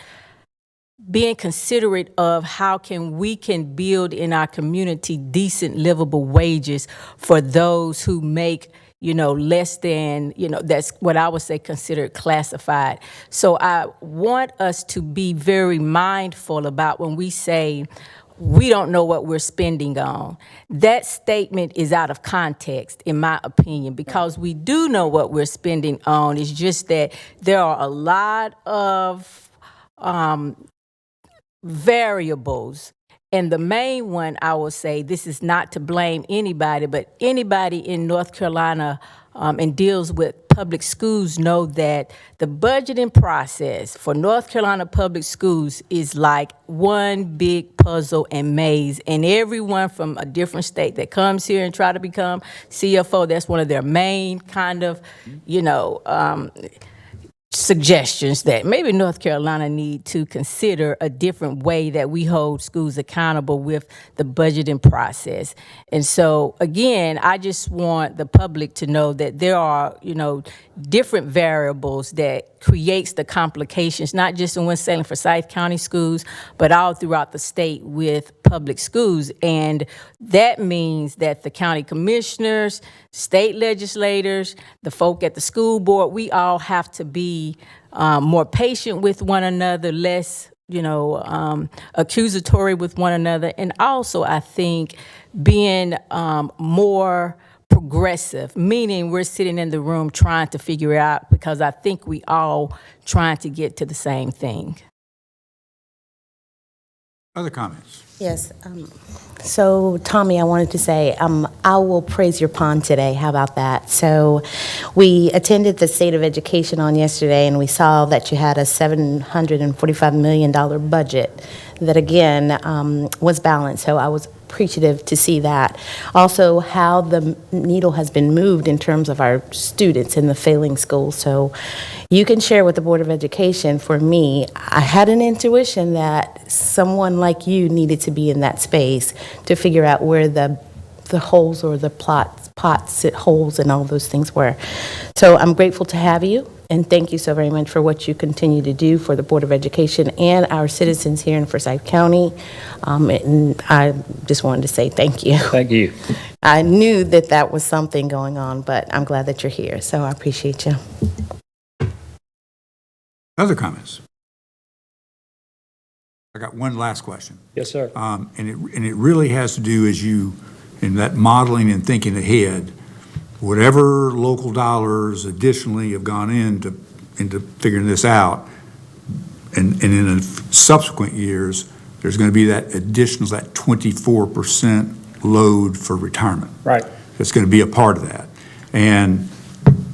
being considerate of how we can build in our community decent, livable wages for those who make, less than, that's what I would say considered classified. So I want us to be very mindful about when we say, we don't know what we're spending on. That statement is out of context, in my opinion, because we do know what we're spending on. It's just that there are a lot of variables. And the main one, I will say, this is not to blame anybody, but anybody in North Carolina and deals with public schools know that the budgeting process for North Carolina public schools is like one big puzzle and maze. And everyone from a different state that comes here and try to become CFO, that's one of their main kind of, suggestions that maybe North Carolina need to consider a different way that we hold schools accountable with the budgeting process. And so, again, I just want the public to know that there are, different variables that creates the complications, not just in Winston-Salem Forsyth County schools, but all throughout the state with public schools. And that means that the county commissioners, state legislators, the folk at the school board, we all have to be more patient with one another, less, accusatory with one another. And also, I think, being more progressive, meaning we're sitting in the room trying to figure it out, because I think we all trying to get to the same thing. Other comments? Yes. So, Tommy, I wanted to say, I will praise your pond today. How about that? So, we attended the State of Education on yesterday, and we saw that you had a $745 million budget that, again, was balanced. So I was appreciative to see that. Also, how the needle has been moved in terms of our students in the failing schools. So you can share with the Board of Education. For me, I had an intuition that someone like you needed to be in that space to figure out where the holes or the pots, holes and all those things were. So I'm grateful to have you, and thank you so very much for what you continue to do for the Board of Education and our citizens here in Forsyth County. And I just wanted to say thank you. Thank you. I knew that was something going on, but I'm glad that you're here, so I appreciate you. Other comments? I got one last question. Yes, sir. And it really has to do, as you, in that modeling and thinking ahead, whatever local dollars additionally have gone into figuring this out, and in subsequent years, there's going to be that additional, that 24% load for retirement. Right. That's going to be a part of that. And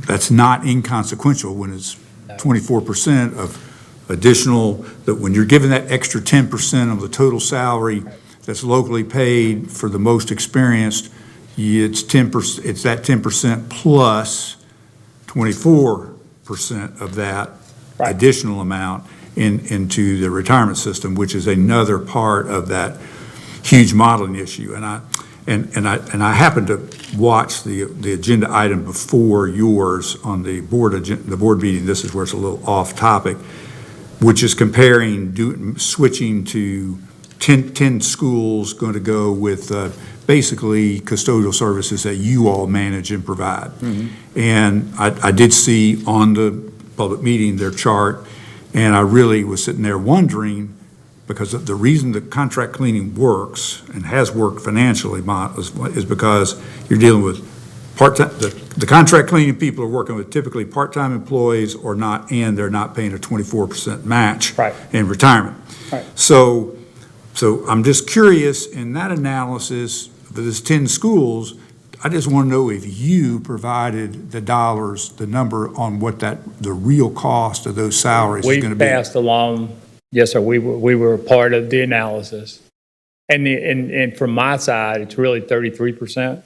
that's not inconsequential when it's 24% of additional, that when you're given that extra 10% of the total salary that's locally paid for the most experienced, it's 10%, it's that 10% plus 24% of that additional amount into the retirement system, which is another part of that huge modeling issue. And I happened to watch the agenda item before yours on the board meeting. This is where it's a little off topic, which is comparing switching to 10 schools going to go with basically custodial services that you all manage and provide. And I did see on the public meeting their chart, and I really was sitting there wondering, because the reason that contract cleaning works and has worked financially is because you're dealing with part-time, the contract cleaning people are working with typically part-time employees or not, and they're not paying a 24% match in retirement. So I'm just curious, in that analysis, for this 10 schools, I just want to know if you provided the dollars, the number on what the real cost of those salaries is going to be. We passed along, yes, sir, we were a part of the analysis. And from my side, it's really 33%,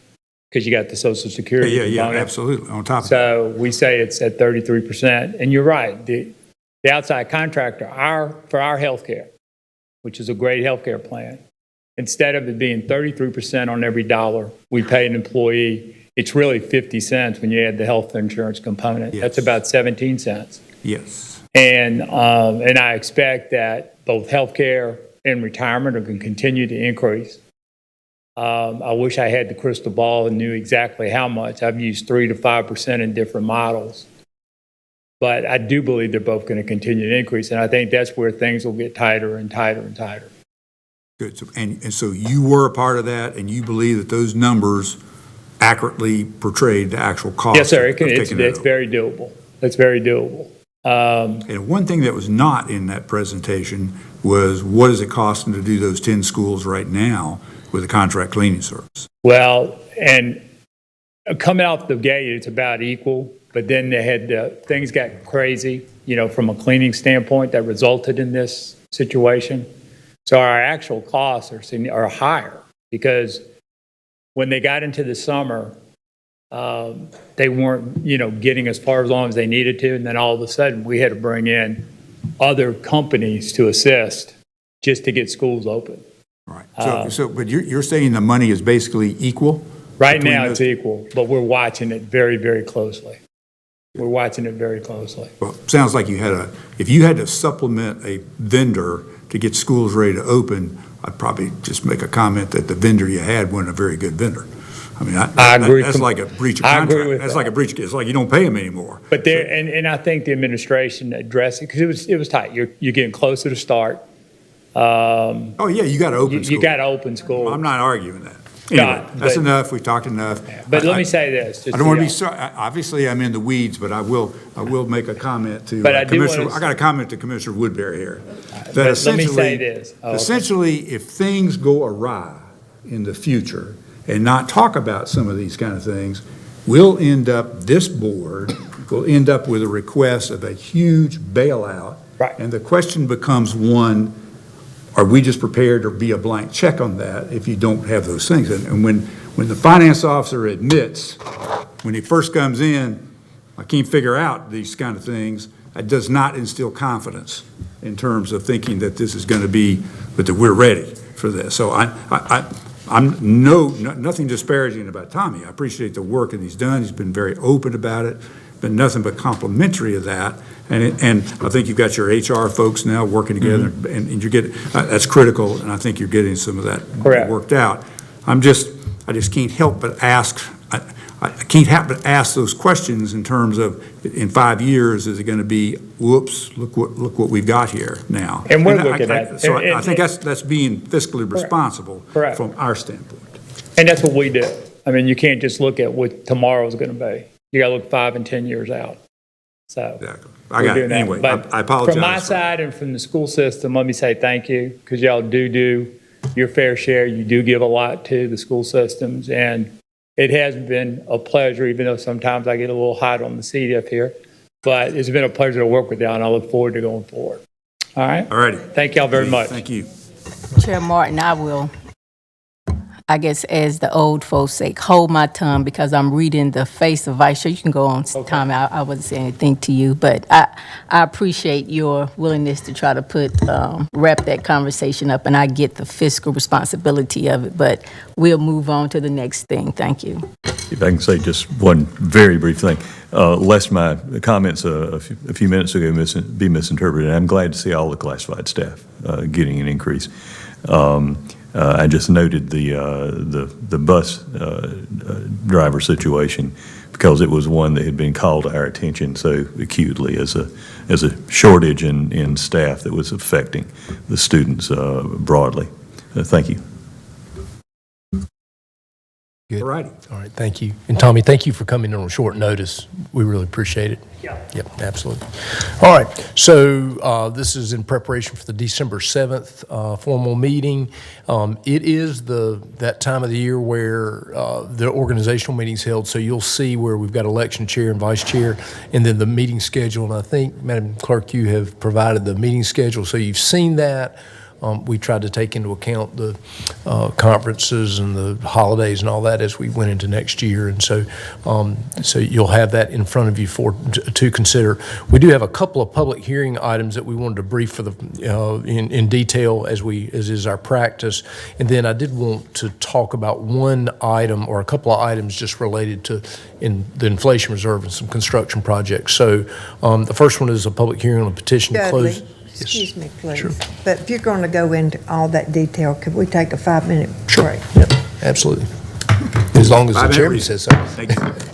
because you got the Social Security Yeah, component. absolutely, on top of that. So we say it's at 33%, and you're right, the outside contractor, for our healthcare, which is a great healthcare plan, instead of it being 33% on every dollar we pay an employee, it's really 50 cents when you add the health insurance component. Yes. That's about 17 cents. Yes. And I expect that both healthcare and retirement are going to continue to increase. I wish I had the crystal ball and knew exactly how much. I've used 3 to 5% in different models. But I do believe they're both going to continue to increase, and I think that's where things will get tighter and tighter and tighter. Good. And so you were a part of that, and you believe that those numbers accurately portrayed the actual cost? Yes, sir. of It's taking it over? very doable. It's very doable. And one thing that was not in that presentation was, what is it costing to do those 10 schools right now with a contract cleaning service? Well, and coming out the gate, it's about equal, but then they had, things got crazy, from a cleaning standpoint that resulted in this situation. So our actual costs are higher, because when they got into the summer, they weren't, getting as far along as they needed to. And then all of a sudden, we had to bring in other companies to assist just to get schools open. Right. But you're saying the money is basically equal? Right now, it's equal, but we're watching it very, very closely. We're watching it very closely. Well, sounds like if you had to supplement a vendor to get schools ready to open, I'd probably just make a comment that the vendor you had wasn't a very good vendor. I mean, I agree. That's like a breach of I contract. agree with That's that. like a breach. It's like you don't pay them anymore. But and I think the administration addressed it, because it was tight. You're getting closer to start. Oh, yeah, you got to open school. You got to open school. I'm not arguing that. Anyway, that's enough. We've talked enough. But let me say this. I don't want to be sorry. Obviously, I'm in the weeds, but I will make a comment to But I do Commissioner. wanna- I got a comment to Commissioner Woodbury here. But That let me say this. Oh, okay. Essentially, if things go awry in the future and not talk about some of these kind of things, this board will end up with a request of a huge bailout. Right. And the question becomes one, are we just prepared to be a blank check on that if you don't have those things? And when the finance officer admits, when he first comes in, I can't figure out these kind of things, it does not instill confidence in terms of thinking that this is going to be, but that we're ready for this. So I'm nothing disparaging about Tommy. I appreciate the work that he's done. He's been very open about it, been nothing but complimentary of that. And I think you've got your HR folks now working together, and you're getting, that's critical, and I think you're getting some of that Correct. worked out. I just can't help but ask, I can't help but ask those questions in terms of, in 5 years, is it going to be, whoops, look what we've got here now. And we're looking at- So and- I think that's being fiscally responsible Correct. from our standpoint. And that's what we do. I mean, you can't just look at what tomorrow's going to be. You got to look 5 and 10 years out. So. Exactly. I we're got doing it. that. Anyway, But I apologize. From my side and from the school system, let me say thank you, because y'all do your fair share. You do give a lot to the school systems, and it has been a pleasure, even though sometimes I get a little hot on the seat up here. But it's been a pleasure to work with y'all, and I look forward to going forward. All right? All righty. Thank y'all very much. Thank you. Chair Martin, I will, I guess as the old folks say, hold my tongue because I'm reading the face of Vice Chair. You can go on, Tommy. I wasn't saying anything to you, but I appreciate your willingness to try to wrap that conversation up, and I get the fiscal responsibility of it, but we'll move on to the next thing. Thank you. If I can say just one very brief thing, lest my comments a few minutes ago be misinterpreted, I'm glad to see all the classified staff getting an increase. I just noted the bus driver situation because it was one that had been called to our attention so acutely as a shortage in staff that was affecting the students broadly. Thank you. Good. All righty. All right, thank you. And Tommy, thank you for coming in on short notice. We really appreciate it. Yeah. Yep, absolutely. All right, so this is in preparation for the December 7th formal meeting. It is that time of the year where the organizational meeting's held, so you'll see where we've got election chair and vice chair, and then the meeting schedule. And I think, Madam Clerk, you have provided the meeting schedule, so you've seen that. We tried to take into account the conferences and the holidays and all that as we went into next year. And so you'll have that in front of you to consider. We do have a couple of public hearing items that we wanted to brief for in detail as is our practice. And then I did want to talk about one item or a couple of items just related to the inflation reserve and some construction projects. So the first one is a public hearing on a petition to close. Dudley, excuse me, please. Sure. But if you're going to go into all that detail, could we take a 5-minute break? Yep, absolutely. As long as the 5-minute chairman recess. says so. Thank you.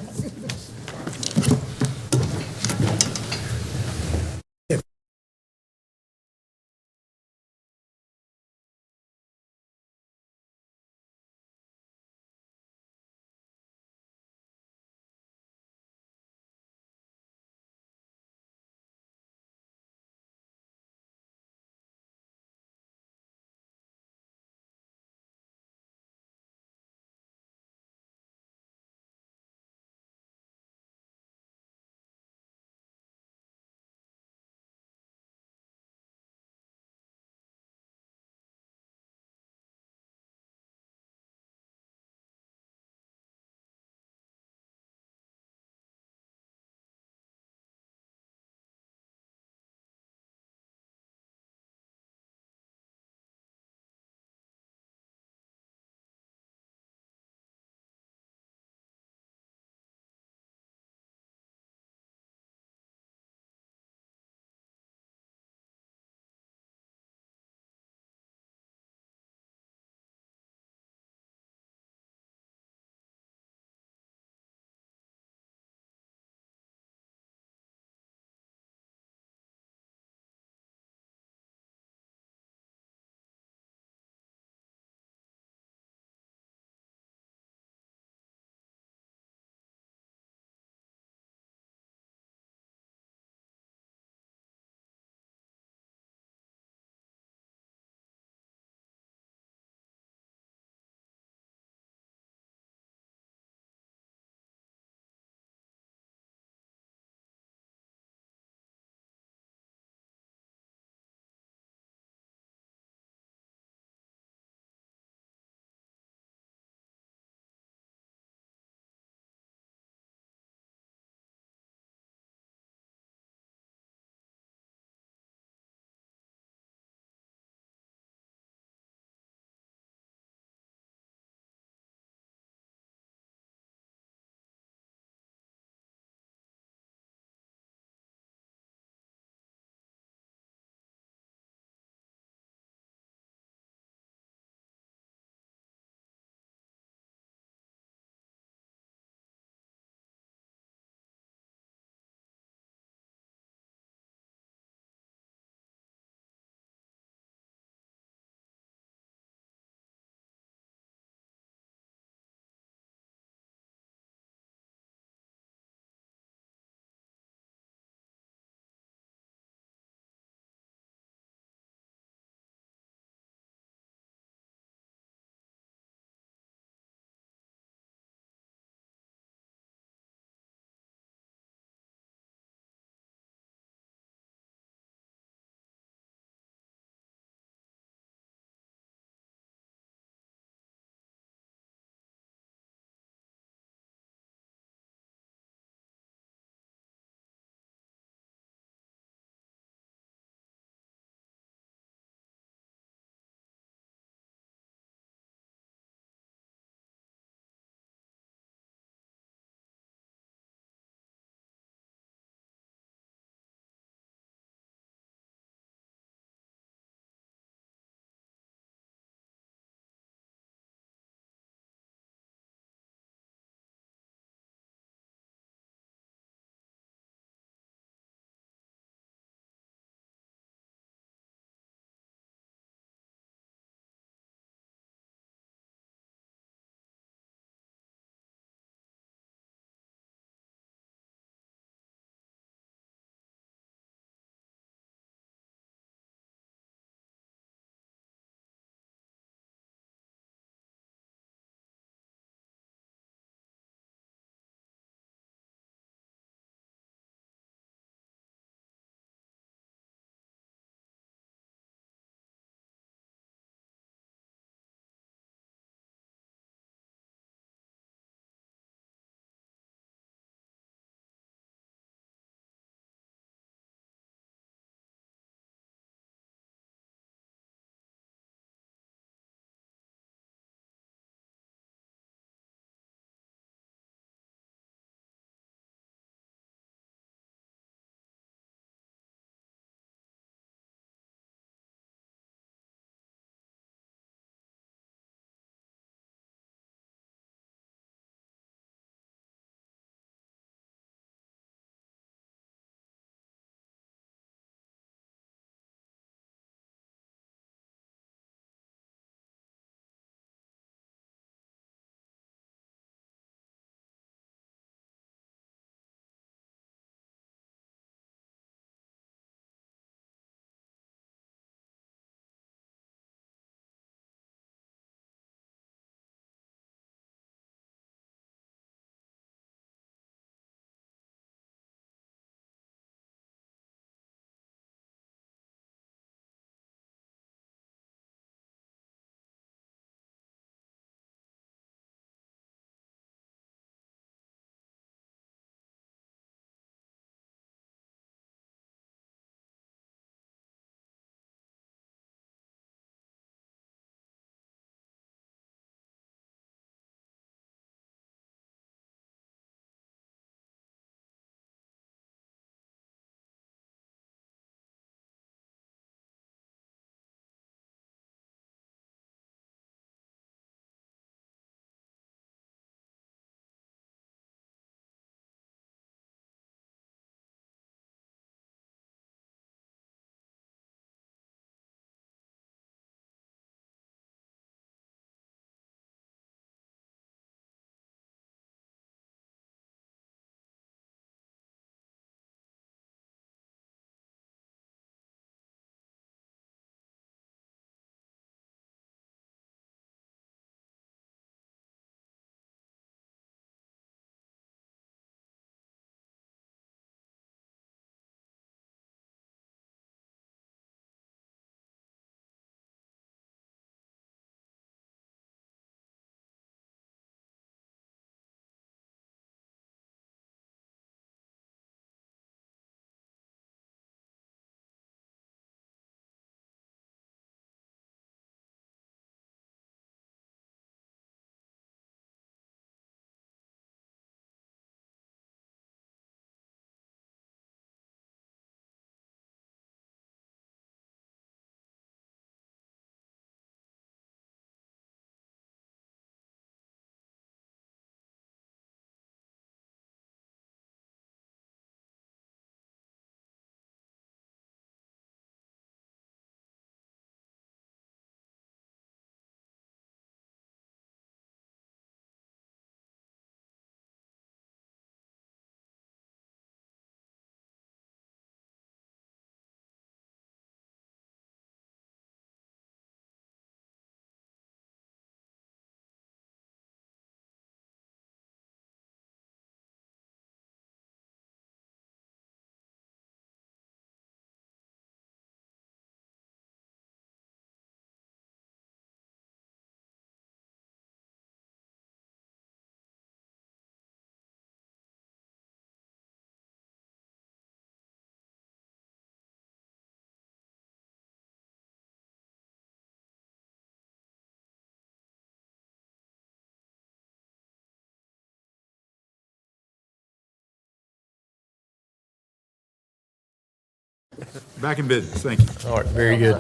Back in business, thank you. All right, very good.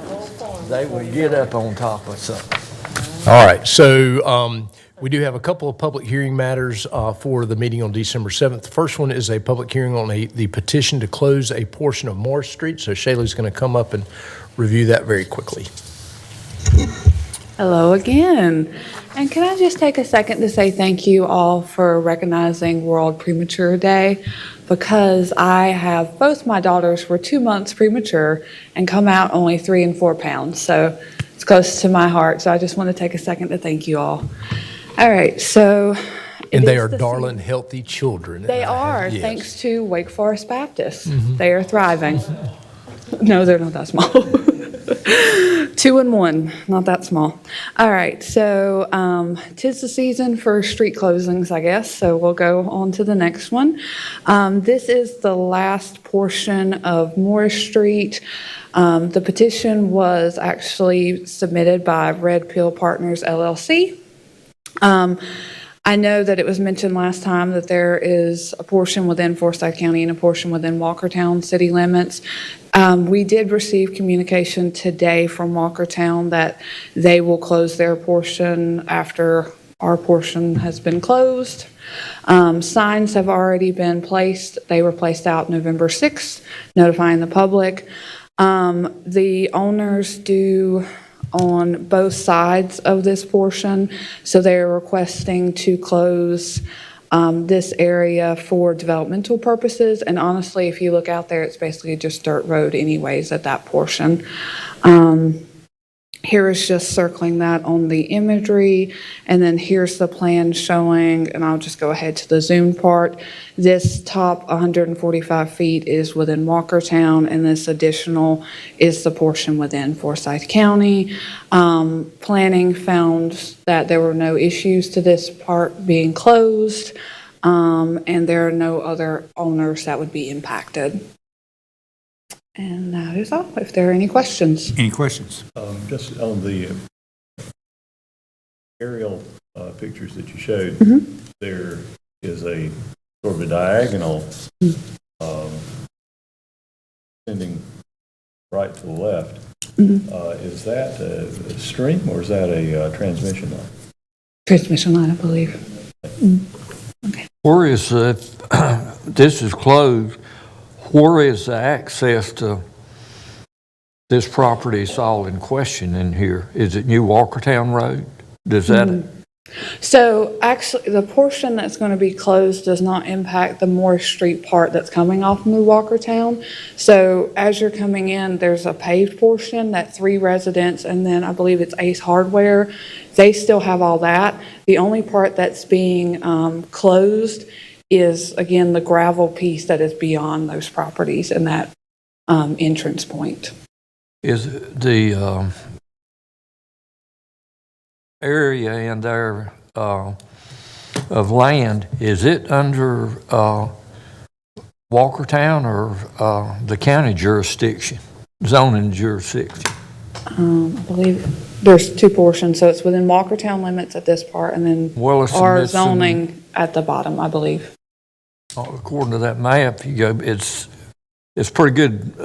They will get up on top of something. All right, so we do have a couple of public hearing matters for the meeting on December 7th. The first one is a public hearing on the petition to close a portion of Morris Street. So Shayla's going to come up and review that very quickly. Hello again. And can I just take a second to say thank you all for recognizing World Premature Day, because I have both my daughters were 2 months premature and come out only 3 and 4 pounds. So it's close to my heart. So I just want to take a second to thank you all. All right, so. And they it is are the darling, healthy children. They are, Yes. thanks to Wake Forest Baptist. They are thriving. No, they're not that small. 2 and 1, not that small. All right, so 'tis the season for street closings, I guess, so we'll go on to the next one. This is the last portion of Morris Street. The petition was actually submitted by Red Pill Partners LLC. I know that it was mentioned last time that there is a portion within Forsyth County and a portion within Walkertown city limits. We did receive communication today from Walkertown that they will close their portion after our portion has been closed. Signs have already been placed. They were placed out November 6th, notifying the public. The owners do on both sides of this portion, so they are requesting to close this area for developmental purposes. And honestly, if you look out there, it's basically just dirt road anyways at that portion. Here is just circling that on the imagery, and then here's the plan showing, and I'll just go ahead to the Zoom part. This top 145 feet is within Walkertown, and this additional is the portion within Forsyth County. Planning found that there were no issues to this part being closed, and there are no other owners that would be impacted. And that is all, if there are any questions. Any questions? Just on the aerial pictures that you showed, there is a sort of a diagonal sending right to the left. Is that a stream or is that a transmission line? Transmission line, I believe. Where is, this is closed, where is the access to this property is all in question in here? Is it New Walkertown Road? Does that? So actually, the portion that's going to be closed does not impact the Morris Street part that's coming off New Walkertown. So as you're coming in, there's a paved portion, that 3 residents, and then I believe it's Ace Hardware. They still have all that. The only part that's being closed is, again, the gravel piece that is beyond those properties and that entrance point. Is the area in there of land, is it under Walkertown or the county jurisdiction, zoning jurisdiction? I believe there's 2 portions, so it's within Walkertown limits at this part, and then our zoning at the bottom, I believe. According to that map, you go, it's pretty good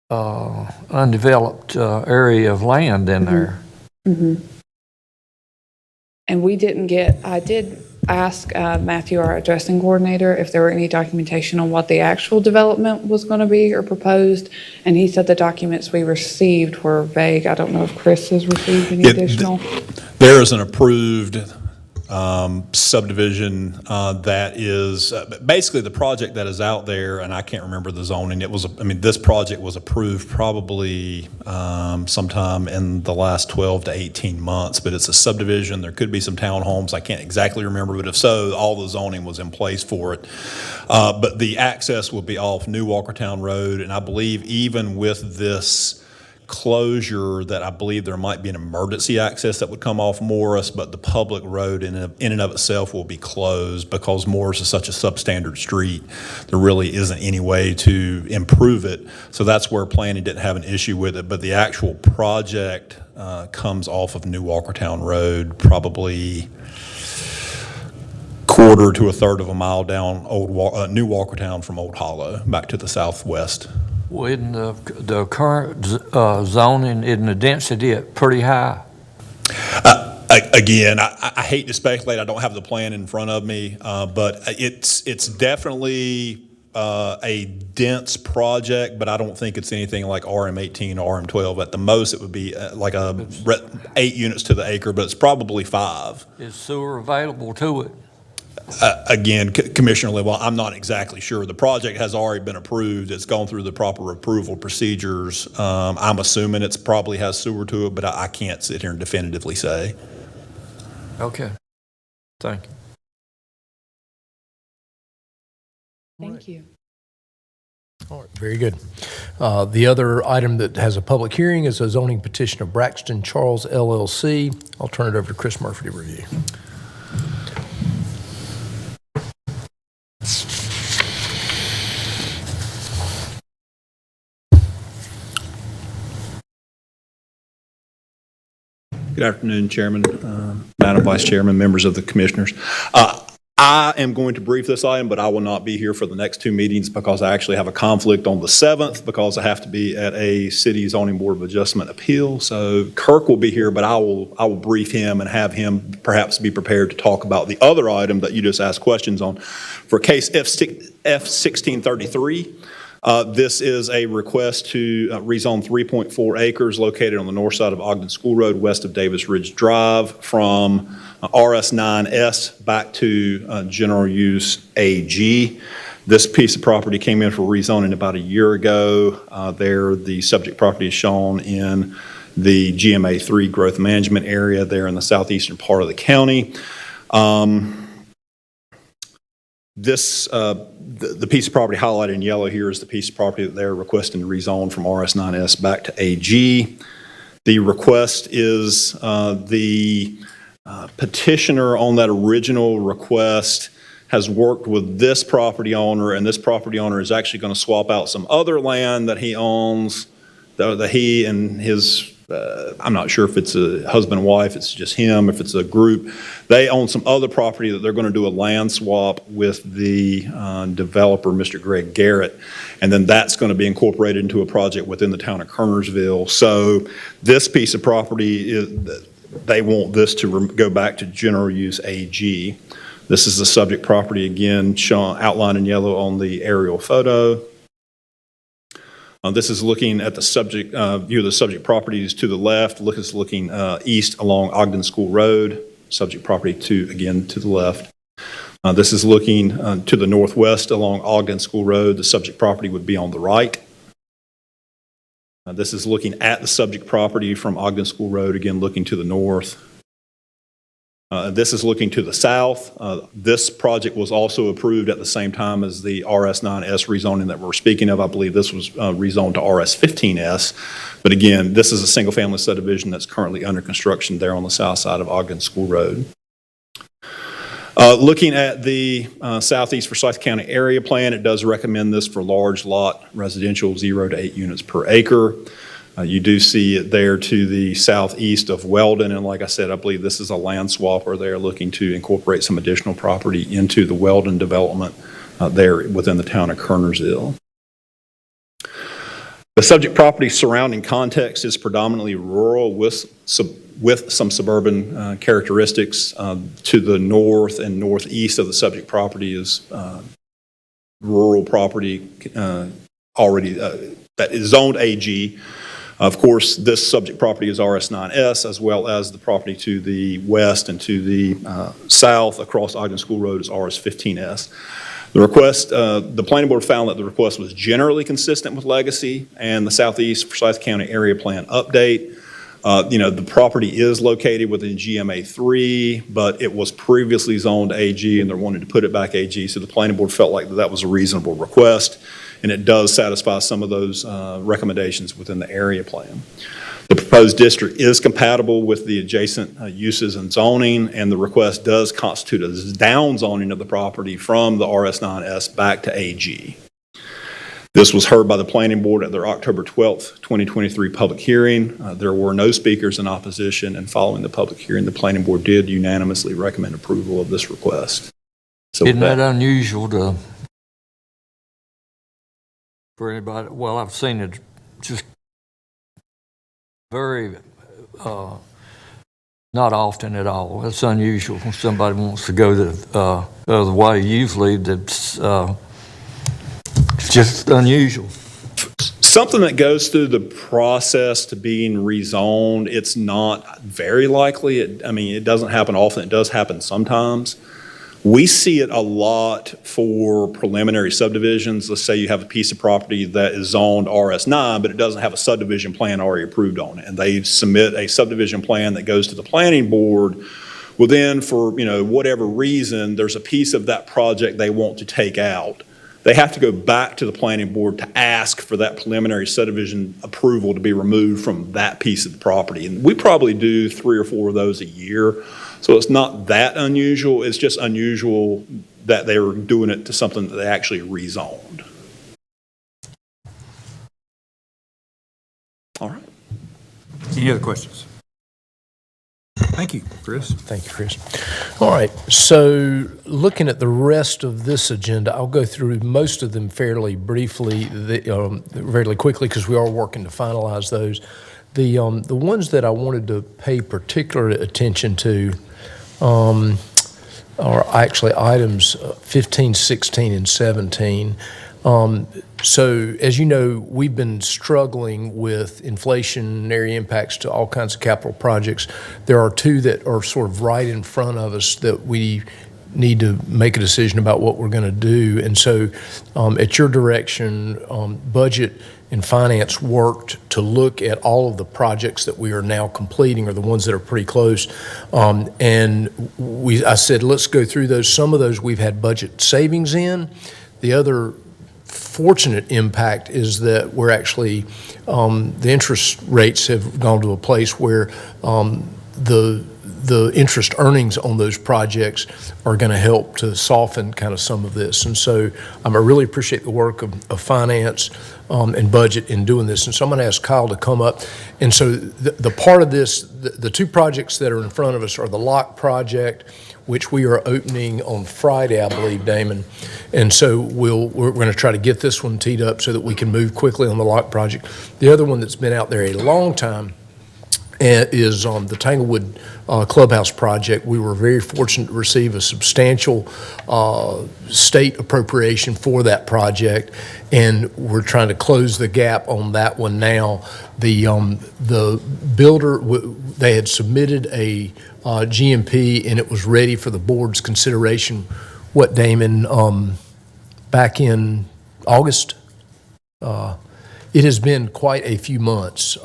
undeveloped area of land in there. And we didn't get, I did ask Matthew, our addressing coordinator, if there were any documentation on what the actual development was going to be or proposed, and he said the documents we received were vague. I don't know if Chris has received any additional. There is an approved subdivision that is basically the project that is out there, and I can't remember the zoning. It was, this project was approved probably sometime in the last 12 to 18 months, but it's a subdivision. There could be some townhomes. I can't exactly remember, but if so, all the zoning was in place for it. But the access will be off New Walkertown Road, and I believe even with this closure that I believe there might be an emergency access that would come off Morris, but the public road in and of itself will be closed because Morris is such a substandard street. There really isn't any way to improve it. So that's where planning didn't have an issue with it. But the actual project comes off of New Walkertown Road, probably quarter to a third of a mile down New Walkertown from Old Hollow, back to the southwest. Well, isn't the current zoning, isn't the density pretty high? Again, I hate to speculate. I don't have the plan in front of me, but it's definitely a dense project, but I don't think it's anything like RM18 or RM12. At the most, it would be like 8 units to the acre, but it's probably 5. Is sewer available to it? Again, Commissioner Lidwell, I'm not exactly sure. The project has already been approved. It's gone through the proper approval procedures. I'm assuming it's probably has sewer to it, but I can't sit here and definitively say. Okay. Thank you. Thank you. All right, very good. The other item that has a public hearing is a zoning petition of Braxton Charles LLC. I'll turn it over to Chris Murphy to review. Good afternoon, Chairman, Madam Vice Chairman, members of the Commissioners. I am going to brief this item, but I will not be here for the next 2 meetings because I actually have a conflict on the 7th because I have to be at a City Zoning Board of Adjustment appeal. So Kirk will be here, but I will brief him and have him perhaps be prepared to talk about the other item that you just asked questions on. For case F1633, this is a request to rezone 3.4 acres located on the north side of Ogden School Road, west of Davis Ridge Drive, from RS9S back to general use AG. This piece of property came in for rezoning about a year ago. There, the subject property is shown in the GMA3 growth management area there in the southeastern part of the county. The piece of property highlighted in yellow here is the piece of property that they're requesting to rezone from RS9S back to AG. The request is the petitioner on that original request has worked with this property owner, and this property owner is actually going to swap out some other land that he owns, that he and his I'm not sure if it's a husband and wife, it's just him, if it's a group. They own some other property that they're going to do a land swap with the developer, Mr. Greg Garrett, and then that's going to be incorporated into a project within the town of Kernersville. So this piece of property, they want this to go back to general use AG. This is the subject property, again, shown outlined in yellow on the aerial photo. This is looking at the subject view of the subject properties to the left. Look, it's looking east along Ogden School Road. Subject property to the left. This is looking to the northwest along Ogden School Road. The subject property would be on the right. This is looking at the subject property from Ogden School Road, again looking to the north. This is looking to the south. This project was also approved at the same time as the RS9S rezoning that we're speaking of. I believe this was rezoned to RS15S. But again, this is a single-family subdivision that's currently under construction there on the south side of Ogden School Road. Looking at the Southeast Forsyth County area plan, it does recommend this for large lot residential, 0 to 8 units per acre. You do see it there to the southeast of Weldon, and like I said, I believe this is a land swap where they're looking to incorporate some additional property into the Weldon development there within the town of Kernersville. The subject property surrounding context is predominantly rural with some suburban characteristics. To the north and northeast of the subject property is rural property already that is zoned AG. Of course, this subject property is RS9S, as well as the property to the west and to the south across Ogden School Road is RS15S. The request, the planning board found that the request was generally consistent with legacy and the Southeast Forsyth County area plan update. The property is located within GMA3, but it was previously zoned AG and they're wanting to put it back AG. So the planning board felt like that was a reasonable request, and it does satisfy some of those recommendations within the area plan. The proposed district is compatible with the adjacent uses and zoning, and the request does constitute a downzoning of the property from the RS9S back to AG. This was heard by the planning board at their October 12th, 2023 public hearing. There were no speakers in opposition, and following the public hearing, the planning board did unanimously recommend approval of this request. So Isn't that unusual for anybody? Well, I've seen it just very, not often at all. It's unusual when somebody wants to go the other way. Usually that's just unusual. Something that goes through the process to being rezoned, it's not very likely. It doesn't happen often. It does happen sometimes. We see it a lot for preliminary subdivisions. Let's say you have a piece of property that is zoned RS9, but it doesn't have a subdivision plan already approved on it. And they submit a subdivision plan that goes to the planning board. Well, then for, whatever reason, there's a piece of that project they want to take out. They have to go back to the planning board to ask for that preliminary subdivision approval to be removed from that piece of the property. And we probably do 3 or 4 of those a year. So it's not that unusual. It's just unusual that they're doing it to something that they actually rezoned. All right. Any other questions? Thank you, Chris. Thank you, Chris. All right, so looking at the rest of this agenda, I'll go through most of them fairly briefly, fairly quickly, because we are working to finalize those. The ones that I wanted to pay particular attention to are actually items 15, 16, and 17. So as you know, we've been struggling with inflationary impacts to all kinds of capital projects. There are 2 that are sort of right in front of us that we need to make a decision about what we're going to do. And so at your direction, Budget and Finance worked to look at all of the projects that we are now completing, or the ones that are pretty close. And I said, let's go through those. Some of those we've had budget savings in. The other fortunate impact is that we're actually, the interest rates have gone to a place where the interest earnings on those projects are going to help to soften kind of some of this. And so I really appreciate the work of Finance and Budget in doing this. And so I'm going to ask Kyle to come up. And so the part of this, the 2 projects that are in front of us are the Lock project, which we are opening on Friday, I believe, Damon. And so we're going to try to get this one teed up so that we can move quickly on the Lock project. The other one that's been out there a long time is the Tanglewood Clubhouse project. We were very fortunate to receive a substantial state appropriation for that project, and we're trying to close the gap on that one now. The builder, they had submitted a GMP, and it was ready for the board's consideration, Damon, back in August? It has been quite a few months.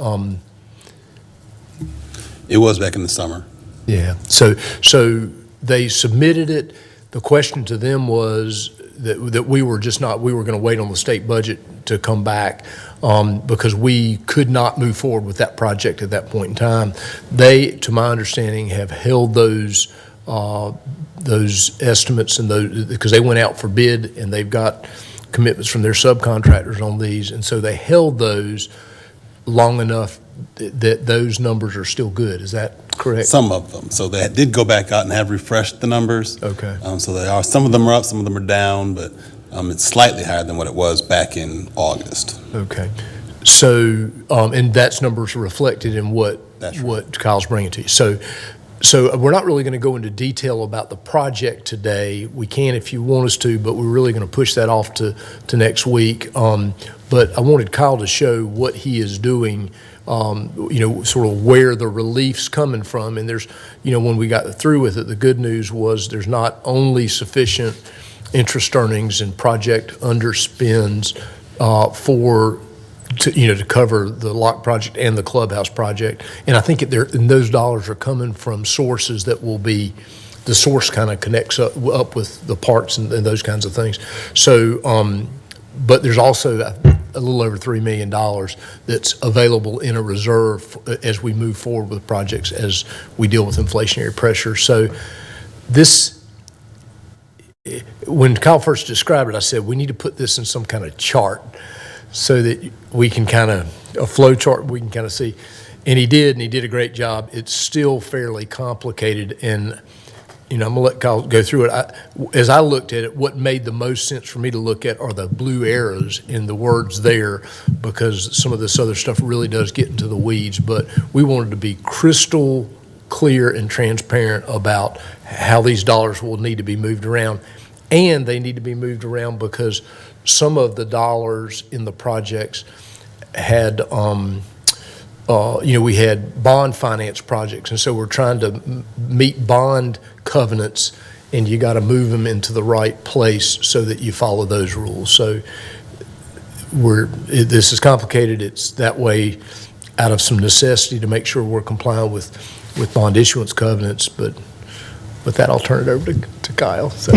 It was back in the summer. Yeah, so they submitted it. The question to them was that we were going to wait on the state budget to come back because we could not move forward with that project at that point in time. They, to my understanding, have held those estimates and those, because they went out for bid and they've got commitments from their subcontractors on these, and so they held those long enough that those numbers are still good. Is that correct? Some of them. So they did go back out and have refreshed the numbers. Okay. So they are, some of them are up, some of them are down, but it's slightly higher than what it was back in August. Okay. So, and that's numbers reflected in what Kyle's bringing to you. So we're not really going to go into detail about the project today. We can if you want us to, but we're really going to push that off to next week. But I wanted Kyle to show what he is doing, sort of where the relief's coming from. And there's, when we got through with it, the good news was there's not only sufficient interest earnings and project underspends to cover the Lock project and the Clubhouse project. And I think and those dollars are coming from sources that will be, the source kind of connects up with the parks and those kinds of things. So, but there's also a little over $3 million that's available in a reserve as we move forward with projects as we deal with inflationary pressure. So when Kyle first described it, I said, we need to put this in some kind of chart so that we can a flow chart, we can kind of see. And he did a great job. It's still fairly complicated, and I'm going to let Kyle go through it. As I looked at it, what made the most sense for me to look at are the blue arrows in the words there, because some of this other stuff really does get into the weeds. But we wanted to be crystal clear and transparent about how these dollars will need to be moved around. And they need to be moved around because some of the dollars in the projects had, we had bond finance projects, and so we're trying to meet bond covenants, and you got to move them into the right place so that you follow those rules. So this is complicated. It's that way out of some necessity to make sure we're compliant with bond issuance covenants, but with that, I'll turn it over to Kyle. So.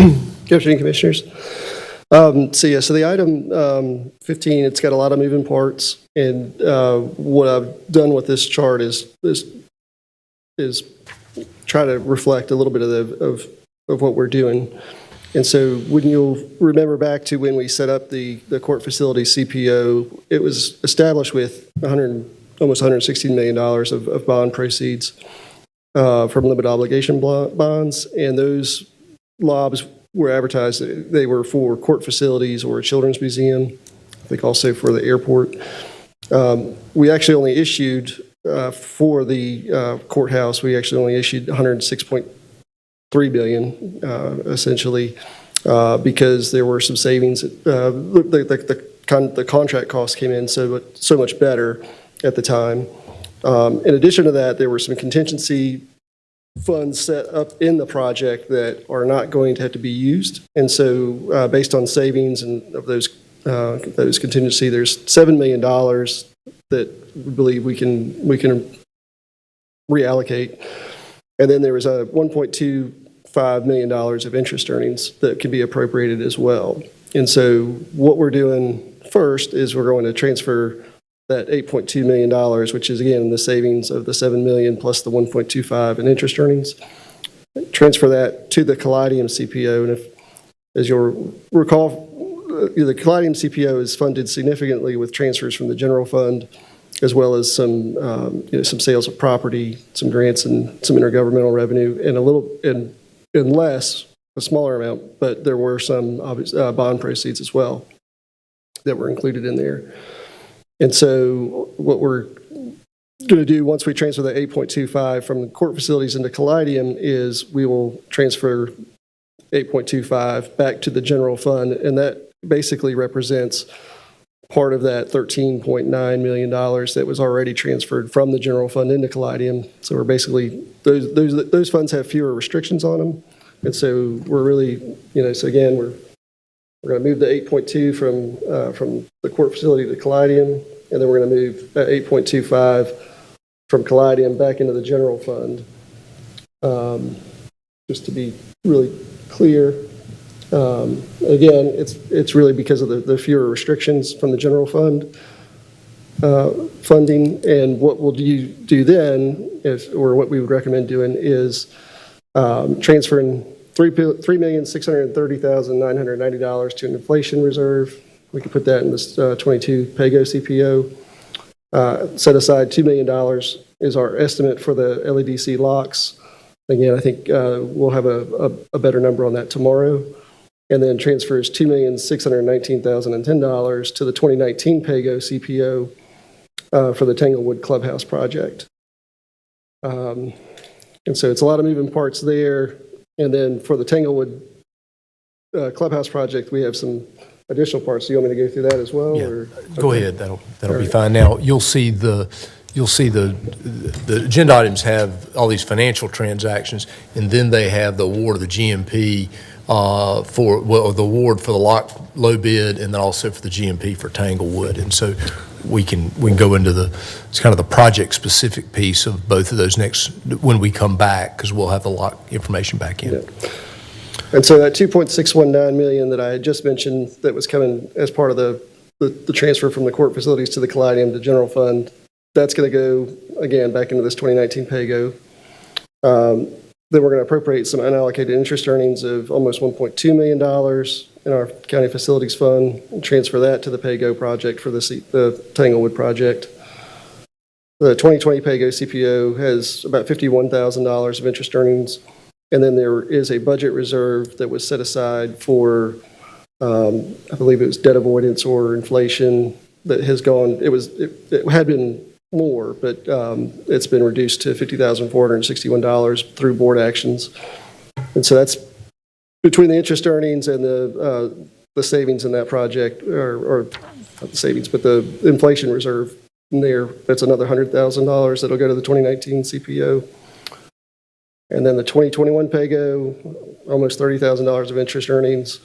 Good afternoon, Commissioners. So the item 15, it's got a lot of moving parts, and what I've done with this chart is try to reflect a little bit of what we're doing. And so when you'll remember back to when we set up the court facility CPO, it was established with almost $116 million of bond proceeds from limited obligation bonds, and those LOBs were advertised. They were for court facilities or a children's museum, I think also for the airport. We actually only issued, for the courthouse, we actually only issued $106.3 billion, essentially, because there were some savings. The contract cost came in so much better at the time. In addition to that, there were some contingency funds set up in the project that are not going to have to be used. And so based on savings and of those contingency, there's $7 million that we believe we can reallocate. And then there was a $1.25 million of interest earnings that can be appropriated as well. And so what we're doing first is we're going to transfer that $8.2 million, which is again the savings of the $7 million plus the $1.25 in interest earnings, transfer that to the Caladium CPO. And as you'll recall, the Caladium CPO is funded significantly with transfers from the general fund, as well as some sales of property, some grants, and some intergovernmental revenue, and a smaller amount, but there were some bond proceeds as well that were included in there. And so what we're going to do once we transfer the 8.25 from the court facilities into Caladium is we will transfer 8.25 back to the general fund, and that basically represents part of that $13.9 million that was already transferred from the general fund into Caladium. So we're basically, those funds have fewer restrictions on them. And so we're really, so again, we're going to move the 8.2 from the court facility to Caladium, and then we're going to move 8.25 from Caladium back into the general fund. Just to be really clear, again, it's really because of the fewer restrictions from the general fund funding. And what we'll do then, or what we would recommend doing, is transferring $3,630,990 to an inflation reserve. We could put that in this 22 PAYGO CPO. Set aside $2 million is our estimate for the LEDC locks. Again, I think we'll have a better number on that tomorrow. And then transfers $2,619,010 to the 2019 PAYGO CPO for the Tanglewood Clubhouse project. And so it's a lot of moving parts there. And then for the Tanglewood Clubhouse project, we have some additional parts. Do you want me to go through that as well? Yeah. Or? Go Okay. ahead. That'll be fine. Now, you'll see the agenda items have all these financial transactions, and then they have the award of the GMP the award for the low bid, and then also for the GMP for Tanglewood. And so we can go into it's kind of the project-specific piece of both of those when we come back, because we'll have the lock information back in. Yeah. And so that $2.619 million that I had just mentioned that was coming as part of the transfer from the court facilities to the Caladium to general fund, that's going to go, again, back into this 2019 PAYGO. Then we're going to appropriate some unallocated interest earnings of almost $1.2 million in our county facilities fund and transfer that to the PAYGO project for the Tanglewood project. The 2020 PAYGO CPO has about $51,000 of interest earnings, And then there is a budget reserve that was set aside for, I believe it was debt avoidance or inflation that has gone, it had been more, but it's been reduced to $50,461 through board actions. And so that's between the interest earnings and the savings in that project, or not the savings, but the inflation reserve in there. That's another $100,000 that'll go to the 2019 CPO. And then the 2021 PAYGO, almost $30,000 of interest earnings.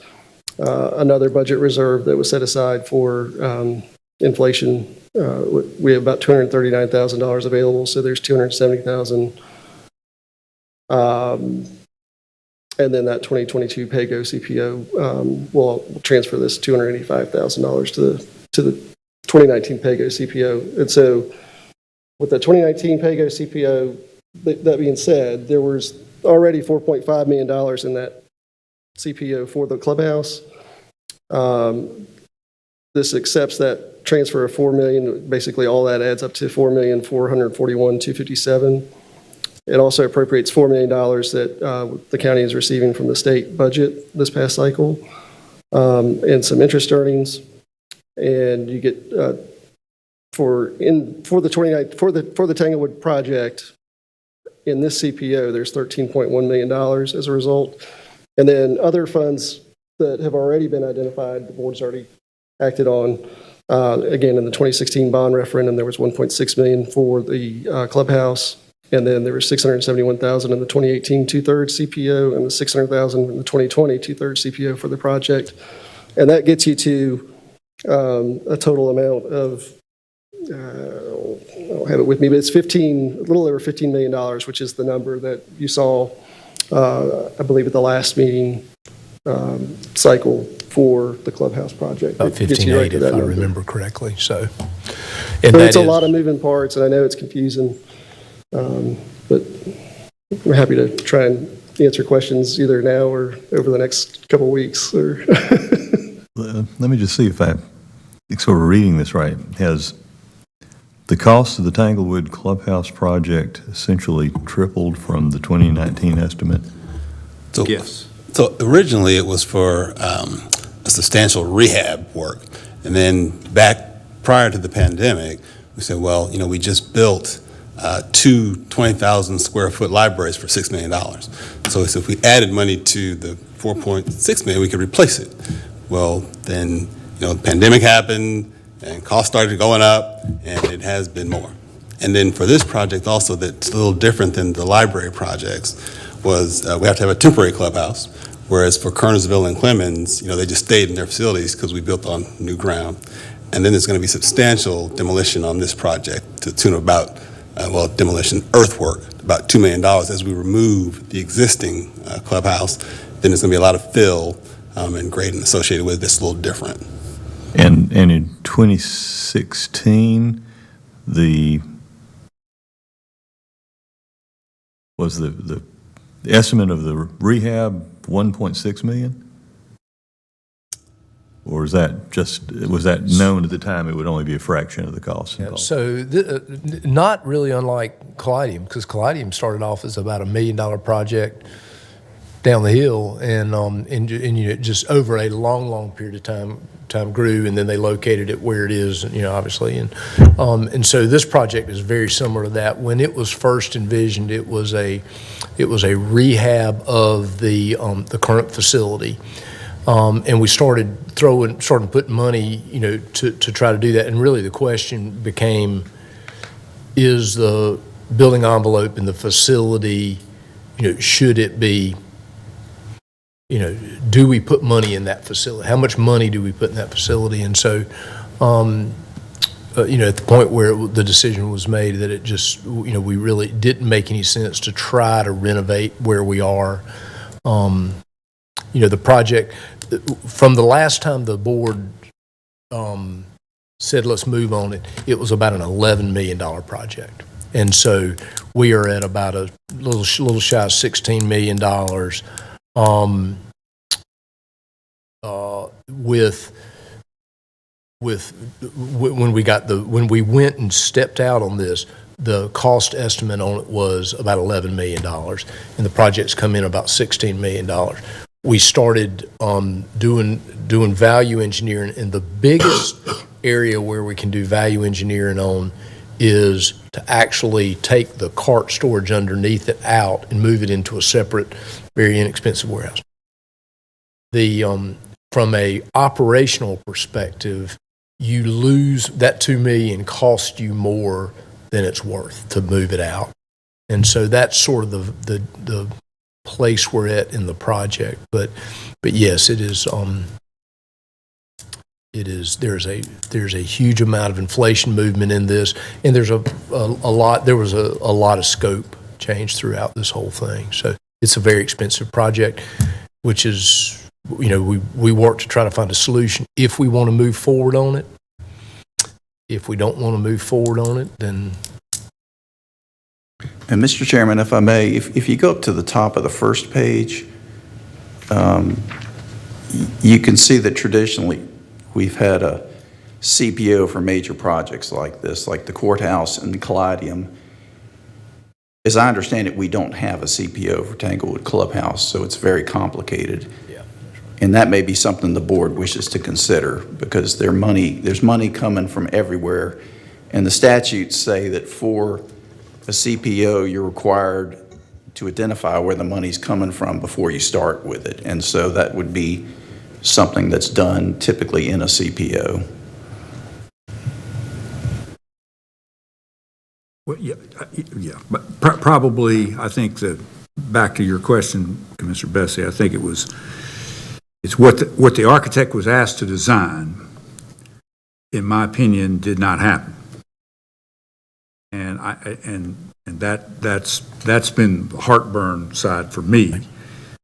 Another budget reserve that was set aside for inflation. We have about $239,000 available, so there's $270,000. And then that 2022 PAYGO CPO will transfer this $285,000 to the 2019 PAYGO CPO. And so with the 2019 PAYGO CPO, that being said, there was already $4.5 million in that CPO for the clubhouse. This accepts that transfer of $4 million. Basically, all that adds up to $4,441,257. It also appropriates $4 million that the county is receiving from the state budget this past cycle, and some interest earnings. And you get for the Tanglewood project in this CPO, there's $13.1 million as a result. And then other funds that have already been identified, the board's already acted on. Again, in the 2016 bond referendum, there was $1.6 million for the clubhouse. And then there was $671,000 in the 2018 two-thirds CPO and the $600,000 in the 2020 two-thirds CPO for the project. And that gets you to a total amount of, I don't have it with me, but it's a little over $15 million, which is the number that you saw, I believe, at the last meeting cycle for the clubhouse project. About 15.8, if I remember correctly. So, and it's a lot of moving parts, and I know it's confusing. But we're happy to try and answer questions either now or over the next couple of weeks. Or Let me just see if I'm sort of reading this right. Has the cost of the Tanglewood Clubhouse project essentially tripled from the 2019 estimate? So, Yes. So originally it was for a substantial rehab work. And then back prior to the pandemic, we said, well, we just built two 20,000 square foot libraries for $6 million. So if we added money to the $4.6 million, we could replace it. Well, then, the pandemic happened and costs started going up, and it has been more. And then for this project also, that's a little different than the library projects, was we have to have a temporary clubhouse, whereas for Kernersville and Clemens, they just stayed in their facilities because we built on new ground. And then there's going to be substantial demolition on this project to the tune of about demolition, earthwork, about $2 million as we remove the existing clubhouse. Then there's going to be a lot of fill and grading associated with it that's a little different. And in 2016, was the estimate of the rehab 1.6 million? Or was that known at the time it would only be a fraction of the cost involved? So not really unlike Caladium, because Caladium started off as about $1 million project down the hill, and just over a long period of time grew, and then they located it where it is, obviously, and so this project is very similar to that. When it was first envisioned, it was a rehab of the current facility. And we started putting money, to try to do that. And really the question became, is the building envelope in the facility, should it be, do we put money in that facility? How much money do we put in that facility? And so, at the point where the decision was made that it just, we really didn't make any sense to try to renovate where we are. The project, from the last time the board said let's move on it, it was about an $11 million project. And so we are at about a little shy of $16 million when we went and stepped out on this, the cost estimate on it was about $11 million, and the project's come in about $16 million. We started doing value engineering, and the biggest area where we can do value engineering on is to actually take the cart storage underneath it out and move it into a separate, very inexpensive warehouse. From a operational perspective, you lose that $2 million cost you more than it's worth to move it out. And so that's sort of the place we're at in the project. But yes, there's a huge amount of inflation movement in this, and there was a lot of scope change throughout this whole thing. So it's a very expensive project, which is, we work to try to find a solution if we want to move forward on it. If we don't want to move forward on it, then. And Mr. Chairman, if I may, if you go up to the top of the first page, you can see that traditionally we've had a CPO for major projects like this, like the courthouse and the Caladium. As I understand it, we don't have a CPO for Tanglewood Clubhouse, so it's very complicated. Yeah. And that may be something the board wishes to consider, because there's money coming from everywhere. And the statutes say that for a CPO, you're required to identify where the money's coming from before you start with it. And so that would be something that's done typically in a CPO. Well, yeah, but probably, I think that, back to your question, Commissioner Bessie, I think it's what the architect was asked to design, in my opinion, did not happen. And that's been the heartburn side for me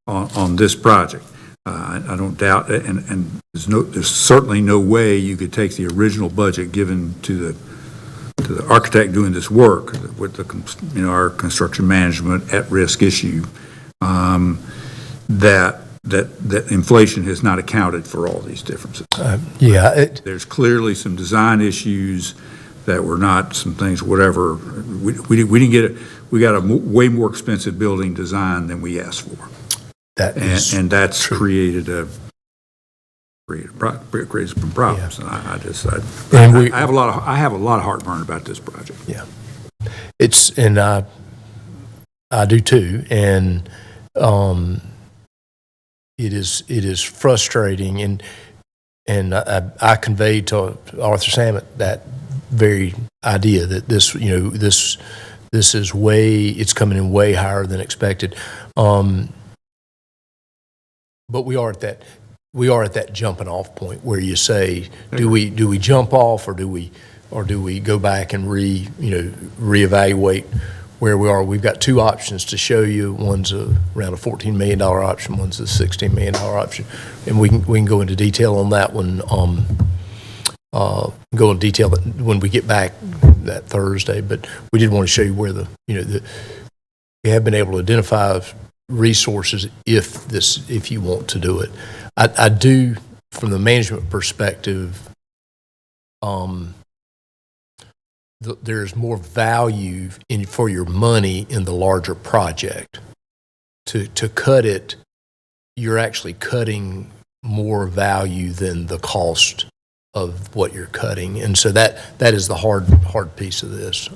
on this project. I don't doubt, and there's certainly no way you could take the original budget given to the architect doing this work with our construction management at-risk issue, that inflation has not accounted for all these differences. There's clearly some design issues that were not some things, whatever. We didn't get it. We got a way more expensive building design than we asked for. And that's created some problems. Yeah. And I have a lot of heartburn about this project. Yeah, and I do too, and it is frustrating, and I conveyed to Arthur Samet that very idea that this is it's coming in way higher than expected. But we are at that jumping off point where you say, do we jump off, or do we go back and reevaluate where we are? We've got two options to show you. One's around a $14 million option, one's a $16 million option, and we can go into detail on that one. Go into detail when we get back that Thursday. But we did want to show you where we have been able to identify resources if you want to do it. I do, from the management perspective, there's more value for your money in the larger project. To cut it, you're actually cutting more value than the cost of what you're cutting, and so that is the hard piece of this.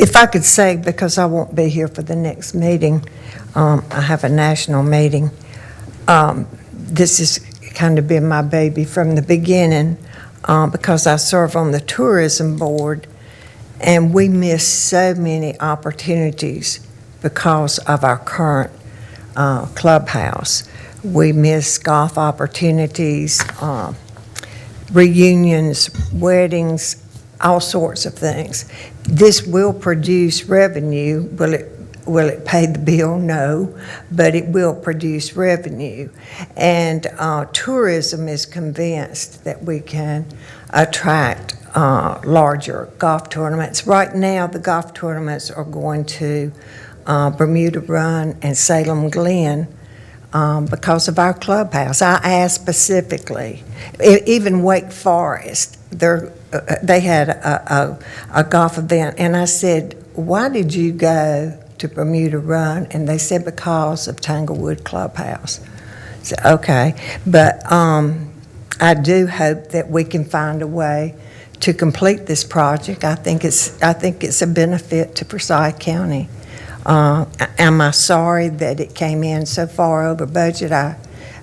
If I could say, because I won't be here for the next meeting, I have a national meeting. This has kind of been my baby from the beginning, because I serve on the tourism board, and we miss so many opportunities because of our current clubhouse. We miss golf opportunities, reunions, weddings, all sorts of things. This will produce revenue. Will it pay the bill? No, but it will produce revenue. And tourism is convinced that we can attract larger golf tournaments. Right now, the golf tournaments are going to Bermuda Run and Salem Glen because of our clubhouse. I asked specifically, even Wake Forest, they had a golf event, and I said, why did you go to Bermuda Run? And they said, because of Tanglewood Clubhouse. So, okay, but I do hope that we can find a way to complete this project. I think it's a benefit to Forsyth County. Am I sorry that it came in so far over budget?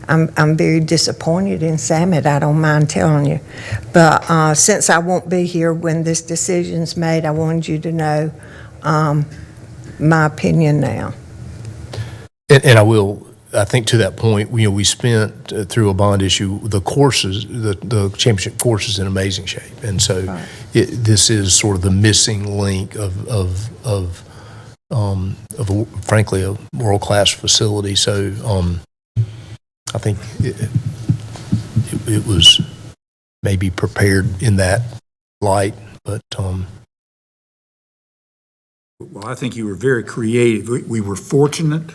I'm very disappointed in Samet, I don't mind telling you. But since I won't be here when this decision's made, I wanted you to know my opinion now. And I think to that point, we spent through a bond issue, the courses, the championship course is in amazing shape. And so this is sort of the missing link of frankly, a world-class facility. So I think it was maybe prepared in that light, but Well, I think you were very creative. We were fortunate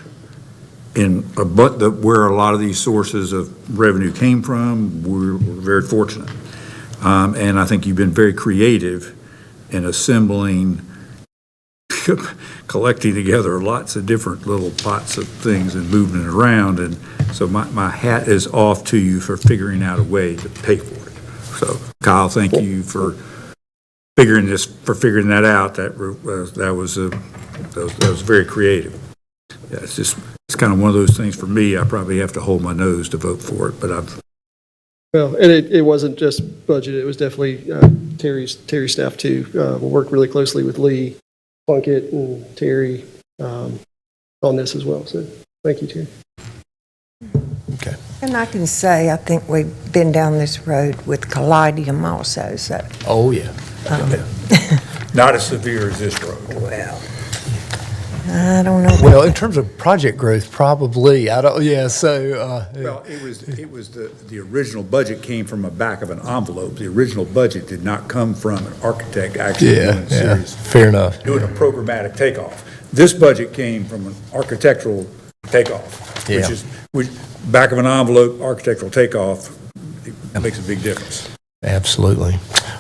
in where a lot of these sources of revenue came from. We were very fortunate. And I think you've been very creative in assembling, collecting together lots of different little pots of things and moving it around. And so my hat is off to you for figuring out a way to pay for it. So Kyle, thank you for figuring that out. That was very creative. Yeah, it's kind of one of those things for me. I probably have to hold my nose to vote for it, but Well, and it wasn't just budget, it was definitely Terry's staff too. We worked really closely with Lee Plunkett and Terry on this as well, so thank you, Terry. Okay. And I can say, I think we've been down this road with Callidium also, so. Oh, yeah. not as severe as this road. Well, I don't know. Well, in terms of project growth, probably. Well, it was the original budget came from the back of an envelope. The original budget did not come from an architect actually doing serious. Fair enough. Doing a programmatic takeoff. This budget came from an architectural takeoff, which back of an envelope, architectural takeoff, it makes a big difference. Absolutely.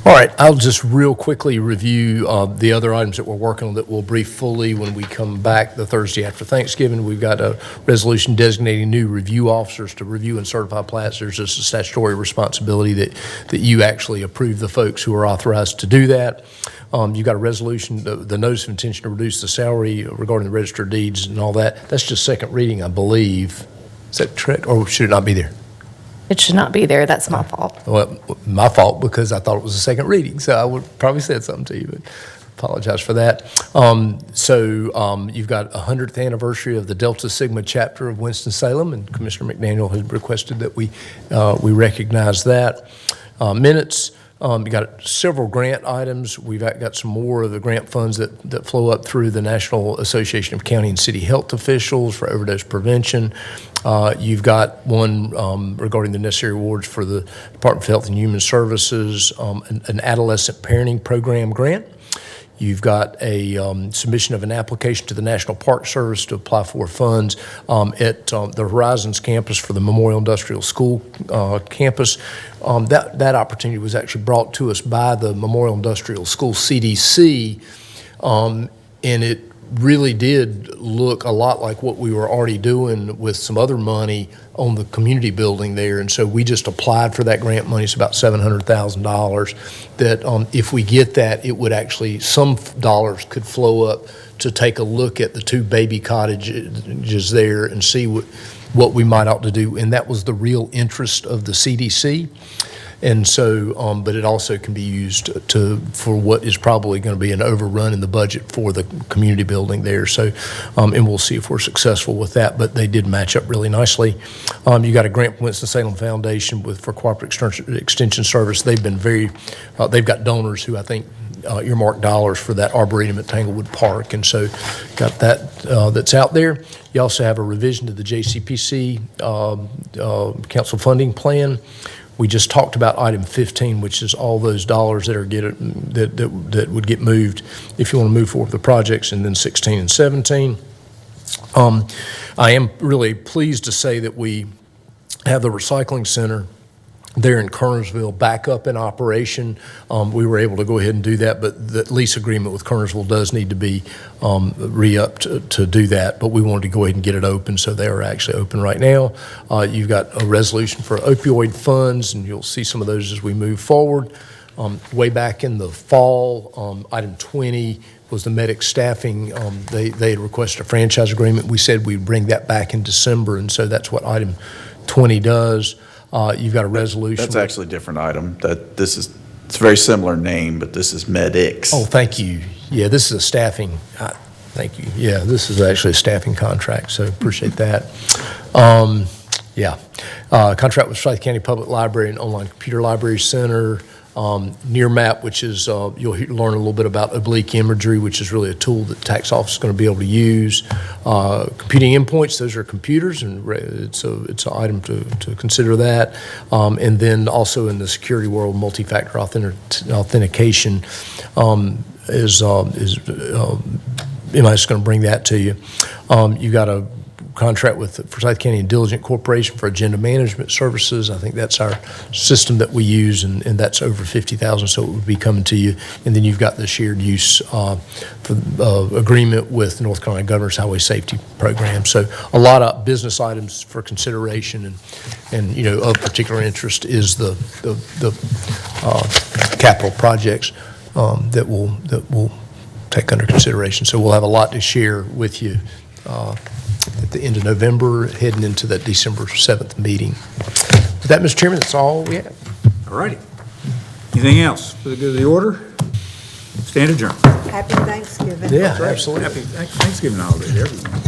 All right, I'll just real quickly review the other items that we're working on that we'll brief fully when we come back the Thursday after Thanksgiving. We've got a resolution designating new review officers to review and certify plats. There's just a statutory responsibility that you actually approve the folks who are authorized to do that. You've got a resolution, the notice of intention to reduce the salary regarding the register of deeds and all that. That's just second reading, I believe. Is that correct, or should it not be there? It should not be there. That's my fault. Well, my fault because I thought it was a second reading, so I would probably said something to you, but apologize for that. You've got 100th anniversary of the Delta Sigma chapter of Winston-Salem, and Commissioner McDaniel has requested that we recognize that. Minutes. We've got several grant items. We've got some more of the grant funds that flow up through the National Association of County and City Health Officials for overdose prevention. You've got one regarding the necessary awards for the Department of Health and Human Services, an adolescent parenting program grant. You've got a submission of an application to the National Park Service to apply for funds at the Horizons campus for the Memorial Industrial School campus. That opportunity was actually brought to us by the Memorial Industrial School CDC, and it really did look a lot like what we were already doing with some other money on the community building there. And so we just applied for that grant money. It's about $700,000 that if we get that, it would actually, some dollars could flow up to take a look at the two baby cottages there and see what we might ought to do. And that was the real interest of the CDC. And so, but it also can be used for what is probably going to be an overrun in the budget for the community building there. So, and we'll see if we're successful with that, but they did match up really nicely. You got a grant from Winston-Salem Foundation for Cooperative Extension Service. They've been they've got donors who I think earmarked dollars for that arboretum at Tanglewood Park. And so got that that's out there. You also have a revision to the JCPC council funding plan. We just talked about item 15, which is all those dollars that are that would get moved if you want to move forward with the projects, and then 16 and 17. I am really pleased to say that we have the recycling center there in Kernersville back up in operation. We were able to go ahead and do that, but the lease agreement with Kernersville does need to be re-upped to do that, but we wanted to go ahead and get it open, so they are actually open right now. You've got a resolution for opioid funds, and you'll see some of those as we move forward. Way back in the fall, item 20 was the medic staffing. They had requested a franchise agreement. We said we'd bring that back in December, and so that's what item 20 does. You've got a resolution. That's actually a different item. It's a very similar name, but this is MedX. Oh, thank you. Yeah, this is a staffing, thank you. Yeah, this is actually a staffing contract, so appreciate that. Contract with Forsyth County Public Library and Online Computer Library Center. Nearmap, which is, you'll learn a little bit about oblique imagery, which is really a tool that the tax office is going to be able to use. Computing endpoints, those are computers, and it's an item to consider that. And then also in the security world, multi-factor authentication is MIS going to bring that to you. You got a contract with Forsyth County Intelligent Corporation for agenda management services. I think that's our system that we use, and that's over $50,000, so it would be coming to you. And then you've got the shared use agreement with North Carolina Governor's Highway Safety Program. So a lot of business items for consideration, and you know, of particular interest is the capital projects that we'll take under consideration. So we'll have a lot to share with you at the end of November, heading into that December 7th meeting. With that, Mr. Chairman, that's all we have. All righty. Anything else for the good of the order? Stand adjourned. Happy Thanksgiving. Yeah, absolutely. Happy Thanksgiving holiday to everyone.